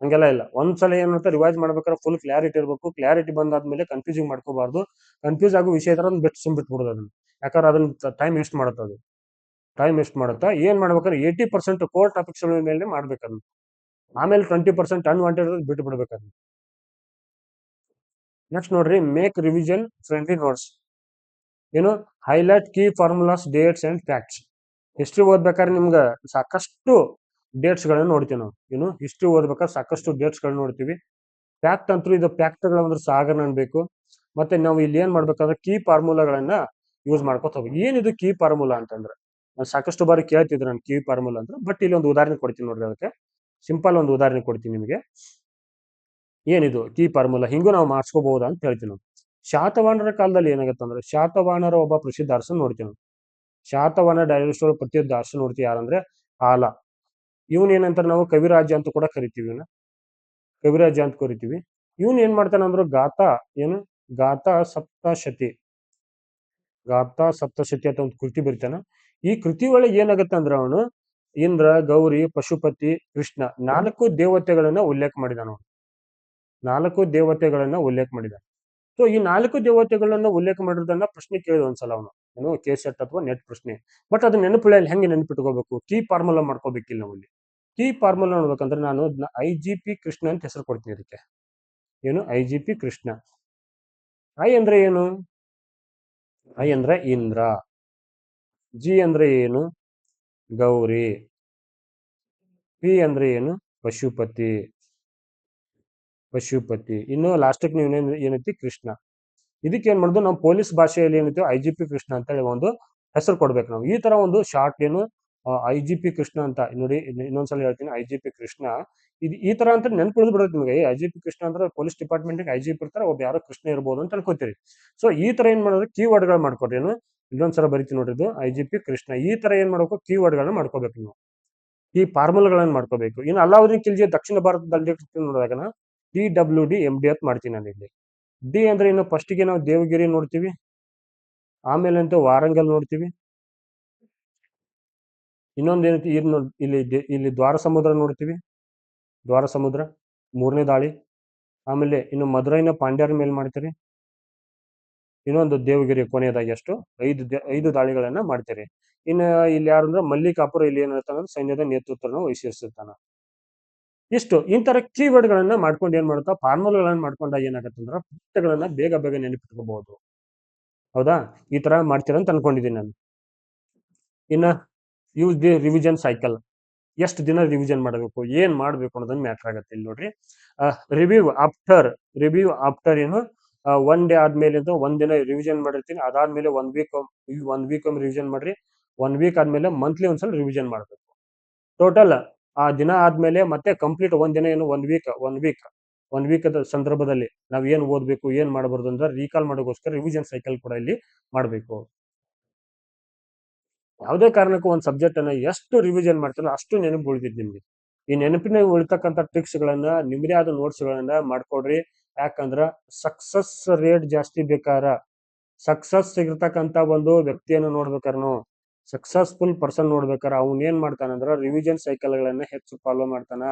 ಹಂಗೆಲ್ಲ ಇಲ್ಲ. ಒಂದ್ಸಲ ಏನಂತ ರಿವೈಸ್ ಮಾಡ್ಬೇಕಾದ್ರೆ ಫುಲ್ ಕ್ಲಾರಿಟಿ ಇರಬೇಕು. ಕ್ಲಾರಿಟಿ ಬಂದಾದ್ಮೇಲೆ ಕನ್ಫ್ಯೂಸಿಂಗ್ ಮಾಡ್ಕೋಬಾರ್ದು. ಕನ್ಫ್ಯೂಸ್ ಆಗೋ ವಿಷಯ ತರ ಸುಮ್ಬಿಟ್ಬಿಡೋದು ಅದನ್ನ. ಯಾಕಂದ್ರೆ ಅದನ್ನ ಟೈಮ್ ವೇಸ್ಟ್ ಮಾಡುತ್ತೆ. ಅದು ಟೈಮ್ ವೇಸ್ಟ್ ಮಾಡುತ್ತಾ. ಏನ್ ಮಾಡ್ಬೇಕಾದ್ರೆ 80% ಕೋರ್ ಟಾಪಿಕ್ಸ್ ಮೇಲೆ ಮಾಡ್ಬೇಕನ್ನ. ಆಮೇಲೆ 20% ಅನ್ವಾಂಟೆಡ್ ಬಿಟ್ಟು ಬಿಡ್ಬೇಕನ್ನ. ನೆಕ್ಸ್ಟ್ ನೋಡ್ರಿ, ಮೇಕ್ ರಿವಿಷನ್ ಫ್ರೆಂಡ್ಲಿ ನೋಟ್ಸ್. ಏನು highlight key formulas, dates and facts. History ಓದ್ಬೇಕಾದ್ರೆ ನಿಮ್ಗೆ ಸಾಕಷ್ಟು ಡೇಟ್ಸ್ ಗಳನ್ನ ನೋಡ್ತೀವಿ ನಾವು. ಏನು ಹಿಸ್ಟ್ರಿ ಓದ್ಬೇಕಾದ್ರೆ ಸಾಕಷ್ಟು ಡೇಟ್ಸ್ ಗಳನ್ನ ನೋಡ್ತೀವಿ. ಫ್ಯಾಕ್ಟ್ ಅಂತೂ ಇದು ಫ್ಯಾಕ್ಟ್ಗಳ ಅಂದ್ರೆ ಸಾಗರ ಅನ್ಬೇಕು. ಮತ್ತೆ ನಾವು ಇಲ್ಲಿ ಏನ್ ಮಾಡ್ಬೇಕಂದ್ರೆ ಕೀ ಫಾರ್ಮುಲಾಗಳನ್ನ ಯೂಸ್ ಮಾಡ್ಕೊತ ಹೋಗ್ಬೇಕು. ಏನಿದು ಕೀ ಫಾರ್ಮುಲಾ ಅಂತಂದ್ರೆ ನಾನು ಸಾಕಷ್ಟು ಬಾರಿ ಕೇಳ್ತಿದ್ರು ನಾನು ಕೀ ಫಾರ್ಮುಲಾ ಅಂದ್ರೆ. ಬಟ್ ಇಲ್ಲಿ ಒಂದು ಉದಾಹರಣೆ ಕೊಡ್ತೀನಿ ನೋಡ್ರಿ. ಅದಕ್ಕೆ ಸಿಂಪಲ್ ಒಂದು ಉದಾಹರಣೆ ಕೊಡ್ತೀನಿ ನಿಮಗೆ. ಏನಿದು ಕೀ ಫಾರ್ಮುಲಾ ಹಿಂಗೂ ನಾವು ಮಾಡಿಸ್ಕೋಬಹುದಾ ಅಂತ ಹೇಳ್ತೀನಿ ನಾವು. ಶಾತವಾಹನರ ಕಾಲದಲ್ಲಿ ಏನಾಗುತ್ತೆ ಅಂದ್ರೆ, ಶಾತವಾಹನರ ಒಬ್ಬ ಪ್ರಸಿದ್ಧ ಅರಸನ್ ನೋಡ್ತೀವಿ ನಾವು. ಶಾತವಾಹನ ಡೈನೋಸಾರ್ ಪ್ರಸಿದ್ಧ ಅರಸನ್ ನೋಡ್ತೀವಿ ಯಾರಂದ್ರೆ ಆಲ. ಇವನ್ ಏನಂತಾರೆ ನಾವು ಕವಿರಾಜ ಅಂತ ಕೂಡ ಕರಿತೀವಿ. ಕವಿರಾಜ ಅಂತ ಕರಿತೀವಿ. ಇವನ್ ಏನ್ ಮಾಡ್ತಾನೆ ಅಂದ್ರೆ ಗಾಥಾ ಸಪ್ತಶತಿ ಅಂತ ಒಂದು ಕೃತಿ ಬರೀತಾನ. ಈ ಕೃತಿ ಒಳಗೆ ಏನಾಗುತ್ತೆ ಅಂದ್ರೆ ಅವನು ಇಂದ್ರ, ಗೌರಿ, ಪಶುಪತಿ, ಕೃಷ್ಣ 4 ದೇವತೆಗಳನ್ನ ಉಲ್ಲೇಖ ಮಾಡಿದಾನ. ಸೊ ಈ 4 ದೇವತೆಗಳನ್ನ ಉಲ್ಲೇಖ ಮಾಡಿರೋದನ್ನ ಪ್ರಶ್ನೆ ಕೇಳಿದ ಒಂದ್ಸಲ ಅವನು. ಏನು KSET ಅಥವಾ ನೆಟ್ ಪ್ರಶ್ನೆ. ಬಟ್ ಅದು ನೆನಪಿಲ್ಲ. ಹೆಂಗೆ ನೆನಪಿಟ್ಕೋಬೇಕು? ಕೀ ಫಾರ್ಮುಲಾ ಮಾಡ್ಕೋಬೇಕಿಲ್ಲ ನಾವು ಇಲ್ಲಿ. ಕೀ ಫಾರ್ಮುಲಾ ನೋಡ್ಬೇಕಂದ್ರೆ ನಾನು IGP ಕೃಷ್ಣ ಅಂತ ಹೆಸರು ಕೊಡ್ತೀನಿ ಅದಕ್ಕೆ. ಏನು IGP ಕೃಷ್ಣ. ಐ ಅಂದ್ರೆ ಏನು? ಐ ಅಂದ್ರೆ ಇಂದ್ರ. G ಅಂದ್ರೆ ಏನು? ಗೌರಿ. P ಅಂದ್ರೆ ಏನು? ಪಶುಪತಿ. ಇನ್ನು ಲಾಸ್ಟಿಗೆ ನೀವು ಏನೈತಿ ಕೃಷ್ಣ. ಇದಕ್ಕೆ ಏನ್ ಮಾಡುದು ನಾವು ಪೊಲೀಸ್ ಭಾಷೆಯಲ್ಲಿ ಏನೈತಿ IGP ಕೃಷ್ಣ ಅಂತ ಹೇಳಿ ಒಂದು ಹೆಸರು ಕೊಡ್ಬೇಕು ನಾವು. ಈ ತರ ಒಂದು ಶಾರ್ಟ್ ಏನು IGP ಕೃಷ್ಣ ಅಂತ ನೋಡಿ. ಇನ್ನೊಂದ್ಸಲ ಹೇಳ್ತೀನಿ, IGP ಕೃಷ್ಣ. ಇದು ಈ ತರ ಅಂತ ನೆನ್ಪುಳಿದು ಬಿಡುತ್ತೆ ನಿಮಗೆ. IGP ಕೃಷ್ಣ ಅಂದ್ರೆ ಪೊಲೀಸ್ ಡಿಪಾರ್ಟ್ಮೆಂಟ್ IGP ಇರ್ತಾರೆ, ಒಬ್ಬ ಯಾರೋ ಕೃಷ್ಣ ಇರ್ಬೋದು ಅಂತ ಅನ್ಕೋತೀರಿ. ಸೊ ಈ ತರ ಏನ್ ಮಾಡೋದು, ಕೀವರ್ಡ್ ಗಳು ಮಾಡ್ಕೊಡ್ರಿ. ಏನು ಇನ್ನೊಂದ್ಸಲ ಬರಿತೀನಿ ನೋಡ್ರಿ, ಇದು IGP ಕೃಷ್ಣ. ಈ ತರ ಏನ್ ಮಾಡ್ಬೇಕು, ಕೀವರ್ಡ್ ಗಳನ್ನ ಮಾಡ್ಕೋಬೇಕು ನಾವು. ಈ ಫಾರ್ಮುಲಾಗಳನ್ನ ಮಾಡ್ಕೋಬೇಕು. ಇನ್ನು ಅಲಾವುದ್ದೀನ್ ಖಿಲ್ಜಿ ದಕ್ಷಿಣ ಭಾರತದಲ್ಲಿ ನೋಡಿದಾಗ DWD MD ಅಂತ ಮಾಡ್ತೀನಿ ನಾನು ಇಲ್ಲಿ. ಡಿ ಅಂದ್ರೆ ಇನ್ನು ಫಸ್ಟಿಗೆ ನಾವು ದೇವಗಿರಿ ನೋಡ್ತೀವಿ. ಆಮೇಲೆ ಅಂತ ವಾರಂಗಲ್ ನೋಡ್ತೀವಿ. ಇನ್ನೊಂದು ಏನೈತಿ ಇಲ್ಲಿ ದ್ವಾರ ಸಮುದ್ರ ನೋಡ್ತೀವಿ. ದ್ವಾರ ಸಮುದ್ರ 3ನೇ ದಾಳಿ. ಆಮೇಲೆ ಇನ್ನು ಮಧುರೈನ ಪಾಂಡ್ಯರ ಮೇಲೆ ಮಾಡ್ತೀರಿ. ಇನ್ನೊಂದು ದೇವಗಿರಿ ಕೊನೆಯದಾಗಿ ಅಷ್ಟು 5 ದಾಳಿಗಳನ್ನ ಮಾಡ್ತೀರಿ. ಇನ್ನು ಇಲ್ಲಿ ಯಾರು ಅಂದ್ರೆ ಮಲ್ಲಿಕಾಪುರ. ಇಲ್ಲಿ ಏನ್ ಹೇಳ್ತಾನೆ ಸೈನ್ಯದ ನೇತೃತ್ವವನ್ನು ವಹಿಸಿರ್ತಾನ. ಇಷ್ಟು ಇಂತರ ಕೀವರ್ಡ್ ಗಳನ್ನ ಮಾಡ್ಕೊಂಡು ಏನ್ ಮಾಡುತ್ತಾ ಫಾರ್ಮುಲಾಗಳನ್ನ ಮಾಡ್ಕೊಂಡಾಗ ಏನಾಗುತ್ತೆ ಅಂದ್ರೆ ಪುಸ್ತಕಗಳನ್ನ ಬೇಗ ನೆನಪಿಟ್ಕೋಬಹುದು. ಹೌದಾ? ಈ ತರ ಮಾಡ್ತೀರ ಅಂತ ಅನ್ಕೊಂಡಿದ್ದೀನಿ ನಾನು. ಇನ್ನ ಯೂಸ್ ದಿ ರಿವಿಷನ್ ಸೈಕಲ್. ಎಷ್ಟು ದಿನ ರಿವಿಷನ್ ಮಾಡಬೇಕು, ಏನ್ ಮಾಡ್ಬೇಕು ಅನ್ನೋದನ್ನ ಮ್ಯಾಟರ್ ಆಗುತ್ತೆ. ಇಲ್ಲಿ ನೋಡ್ರಿ, ರಿವ್ಯೂ ಆಫ್ಟರ್ ಏನು 1 ಡೇ ಆದ್ಮೇಲೆ ಒಂದ್ ದಿನ ರಿವಿಷನ್ ಮಾಡಿರ್ತೀನಿ. ಅದಾದ್ಮೇಲೆ 1 ವೀಕ್ ರಿವಿಷನ್ ಮಾಡ್ರಿ. 1 ವೀಕ್ ಆದ್ಮೇಲೆ ಮಂತ್ಲಿ ಒಂದ್ಸಲ ರಿವಿಷನ್ ಮಾಡ್ಬೇಕು. ಟೋಟಲ್ ಆ ದಿನ ಆದ್ಮೇಲೆ ಮತ್ತೆ ಕಂಪ್ಲೀಟ್ ಒಂದ್ ದಿನ ಏನು 1 ವೀಕ್ ಸಂದರ್ಭದಲ್ಲಿ ನಾವ್ ಏನ್ ಓದ್ಬೇಕು, ಏನ್ ಮಾಡಬಾರ್ದು ಅಂದ್ರೆ ರೀಕಾಲ್ ಮಾಡೋಗೋಸ್ಕರ ರಿವಿಷನ್ ಸೈಕಲ್ ಕೂಡ ಇಲ್ಲಿ ಮಾಡ್ಬೇಕು. ಯಾವುದೇ ಕಾರಣಕ್ಕೂ ಒಂದು ಸಬ್ಜೆಕ್ಟ್ ಅನ್ನ ಎಷ್ಟು ರಿವಿಷನ್ ಮಾಡ್ತಾರೋ ಅಷ್ಟು ನೆನಪು ಉಳಿತೈತಿ ನಿಮ್ಗೆ. ಈ ನೆನಪಿನ ಉಳಿತಕ್ಕಂಥ ಟ್ರಿಕ್ಸ್ ಗಳನ್ನ ನಿಮ್ಮದೇ ಆದ ನೋಟ್ಸ್ ಗಳನ್ನ ಮಾಡ್ಕೊಡ್ರಿ. ಯಾಕಂದ್ರ ಸಕ್ಸಸ್ ರೇಟ್ ಜಾಸ್ತಿ ಬೇಕಾರ, ಸಕ್ಸಸ್ ಸಿಗಿರ್ತಕ್ಕಂಥ ಒಂದು ವ್ಯಕ್ತಿಯನ್ನು ನೋಡ್ಬೇಕಾರೆ, ಸಕ್ಸಸ್ಫುಲ್ ಪರ್ಸನ್ ನೋಡ್ಬೇಕಾರೆ ಅವ್ನ್ ಏನ್ ಮಾಡ್ತಾನಂದ್ರ ರಿವಿಷನ್ ಸೈಕಲ್ ಗಳನ್ನ ಹೆಚ್ಚು ಫಾಲೋ ಮಾಡ್ತಾನ.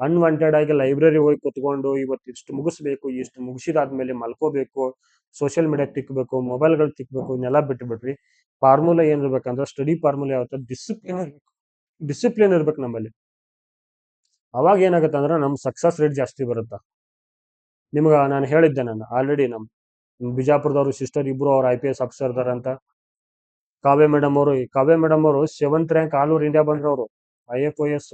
ಅನ್ವಾಂಟೆಡ್ ಆಗಿ ಲೈಬ್ರರಿ ಹೋಗಿ ಕುತ್ಕೊಂಡು ಇವತ್ತು ಇಷ್ಟು ಮುಗಿಸ್ಬೇಕು, ಇಷ್ಟು ಮುಗಿಸಿದಾದ್ಮೇಲೆ ಮಲ್ಕೋಬೇಕು, ಸೋಷಿಯಲ್ ಮೀಡಿಯಾ ತಿಕ್ಬೇಕು, ಮೊಬೈಲ್ಗಳು ತಿಕ್ಬೇಕು, ಇವನ್ನೆಲ್ಲ ಬಿಟ್ಬಿಡ್ರಿ. ಫಾರ್ಮುಲಾ ಏನಿರ್ಬೇಕಂದ್ರೆ ಸ್ಟಡಿ ಫಾರ್ಮುಲಾ ಯಾವತ್ತ ಡಿಸಿಪ್ಲಿನ್ ಇರ್ಬೇಕು ನಮ್ಮಲ್ಲಿ. ಅವಾಗ ಏನಾಗುತ್ತೆ ಅಂದ್ರೆ ನಮ್ ಸಕ್ಸಸ್ ರೇಟ್ ಜಾಸ್ತಿ ಬರುತ್ತೆ. ನಿಮ್ಗೆ ನಾನು ಹೇಳಿದ್ದೆ, ನಾನು ಆಲ್ರೆಡಿ ನಮ್ ಬಿಜಾಪುರದವರು ಸಿಸ್ಟರ್ ಇಬ್ರು ಅವ್ರು IPS ಆಫೀಸರ್ ಇದಾರೆ ಅಂತ. ಕಾವ್ಯ ಮೇಡಮ್ ಅವರು 7th rank all over India ಬಂದ್ರು. ಅವರು IFOS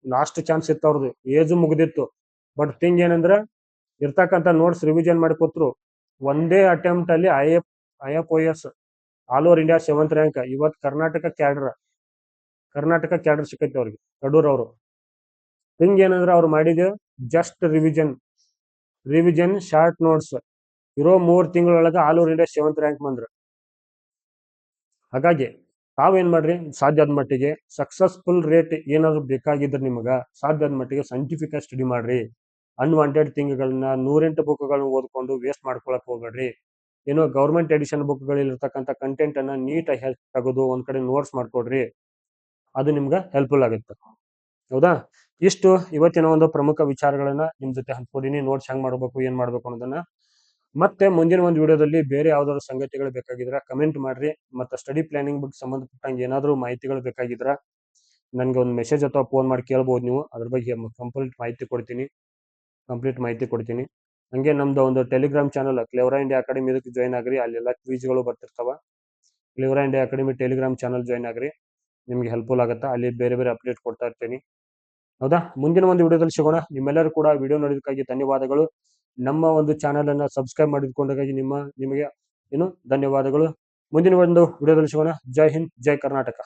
ಲಾಸ್ಟ್ ಚಾನ್ಸ್ ಇತ್ತು ಅವ್ರದ್ದು, ಏಜು ಮುಗ್ದಿತ್ತು. ಬಟ್ ಥಿಂಗ್ ಏನಂದ್ರೆ ಇರ್ತಕ್ಕಂಥ ನೋಟ್ಸ್ ರಿವಿಷನ್ ಮಾಡಿ ಕೊಟ್ರು. ಒಂದೇ ಅಟೆಂಪ್ಟ್ ಅಲ್ಲಿ IFOS all over India 7th rank. ಇವತ್ತು ಕರ್ನಾಟಕ ಕ್ಯಾಡರ್ ಸಿಕ್ಕೈತೆ ಅವ್ರಿಗೆ, ಕಡೂರ್ ಅವರು. ಥಿಂಗ್ ಏನಂದ್ರೆ ಅವ್ರು ಮಾಡಿದ ಜಸ್ಟ್ ರಿವಿಷನ್ ಶಾರ್ಟ್ ನೋಟ್ಸ್ ಇರೋ 3 ತಿಂಗಳೊಳಗೆ all over India 7th rank ಬಂದ್ರು. ಹಾಗಾಗಿ ತಾವೇನ್ ಮಾಡ್ರಿ, ಸಾಧ್ಯದ ಮಟ್ಟಿಗೆ ಸಕ್ಸಸ್ಫುಲ್ ರೇಟ್ ಏನಾದ್ರು ಬೇಕಾಗಿದ್ರೆ ನಿಮಗ ಸಾಧ್ಯದ ಮಟ್ಟಿಗೆ ಸೈಂಟಿಫಿಕ್ ಸ್ಟಡಿ ಮಾಡ್ರಿ. ಅನ್ವಾಂಟೆಡ್ ಥಿಂಗ್ಗಳನ್ನ 108 ಬುಕ್ಗಳನ್ನ ಓದ್ಕೊಂಡು ವೇಸ್ಟ್ ಮಾಡ್ಕೊಳಕ್ ಹೋಗ್ಬೇಡ್ರಿ. ಏನೋ ಗೌರ್ಮೆಂಟ್ ಎಡಿಷನ್ ಬುಕ್ಗಳಲ್ಲಿ ಇರ್ತಕ್ಕಂಥ ಕಂಟೆಂಟ್ ಅನ್ನ ನೀಟಾಗಿ ತೆಗೆದು ಒಂದ್ ಕಡೆ ನೋಟ್ಸ್ ಮಾಡ್ಕೊಡ್ರಿ. ಅದು ನಿಮ್ಗೆ ಹೆಲ್ಪ್ಫುಲ್ ಆಗುತ್ತೆ. ಹೌದಾ? ಇಷ್ಟು ಇವತ್ತಿನ ಒಂದು ಪ್ರಮುಖ ವಿಚಾರಗಳನ್ನ ನಿಮ್ ಜೊತೆ ಹಂಚ್ಕೊಡಿನಿ. ನೋಟ್ಸ್ ಹೆಂಗ್ ಮಾಡ್ಬೇಕು, ಏನ್ ಮಾಡ್ಬೇಕು ಅನ್ನೋದನ್ನ. ಮತ್ತೆ ಮುಂದಿನ ಒಂದು ವಿಡಿಯೋದಲ್ಲಿ ಬೇರೆ ಯಾವ್ದಾದ್ರು ಸಂಗತಿಗಳು ಬೇಕಾಗಿದ್ರೆ ಕಮೆಂಟ್ ಮಾಡ್ರಿ. ಮತ್ತೆ ಸ್ಟಡಿ ಪ್ಲಾನಿಂಗ್ ಬಗ್ಗೆ ಸಂಬಂಧಪಟ್ಟಂಗೆ ಏನಾದ್ರು ಮಾಹಿತಿಗಳು ಬೇಕಾಗಿದ್ರ ನನ್ಗೆ ಒಂದು ಮೆಸೇಜ್ ಅಥವಾ ಫೋನ್ ಮಾಡಿ ಕೇಳ್ಬೋದು ನೀವು. ಅದ್ರ ಬಗ್ಗೆ ಕಂಪ್ಲೀಟ್ ಮಾಹಿತಿ ಕೊಡ್ತೀನಿ. ಹಂಗೆ ನಮ್ದು ಒಂದು Telegram channel Clevara India academy, ಇದಕ್ಕೆ ಜಾಯ್ನ್ ಆಗ್ರಿ. ಅಲ್ಲೆಲ್ಲ ಕ್ವಿಜ್ಗಳು ಬರ್ತಿರ್ತಾವ. Clevara India academy Telegram channel join ಆಗ್ರಿ, ನಿಮ್ಗೆ ಹೆಲ್ಪ್ಫುಲ್ ಆಗುತ್ತೆ. ಅಲ್ಲಿ ಬೇರೆ ಬೇರೆ ಅಪ್ಡೇಟ್ ಕೊಡ್ತಾ ಇರ್ತೀನಿ. ಹೌದಾ? ಮುಂದಿನ ಒಂದು ವಿಡಿಯೋದಲ್ಲಿ ಸಿಗೋಣ. ನಿಮ್ಮೆಲ್ಲರೂ ಕೂಡ ವಿಡಿಯೋ ನೋಡೋದಕ್ಕಾಗಿ ಧನ್ಯವಾದಗಳು. ನಮ್ಮ ಒಂದು ಚಾನಲ್ ಅನ್ನ ಸಬ್ಸ್ಕ್ರೈಬ್ ಮಾಡಿಕೊಂಡಾಗಿ ನಿಮಗೆ ಧನ್ಯವಾದಗಳು. ಮುಂದಿನ ಒಂದು ವಿಡಿಯೋದಲ್ಲಿ ಸಿಗೋಣ. ಜೈ ಹಿಂದ್, ಜೈ ಕರ್ನಾಟಕ.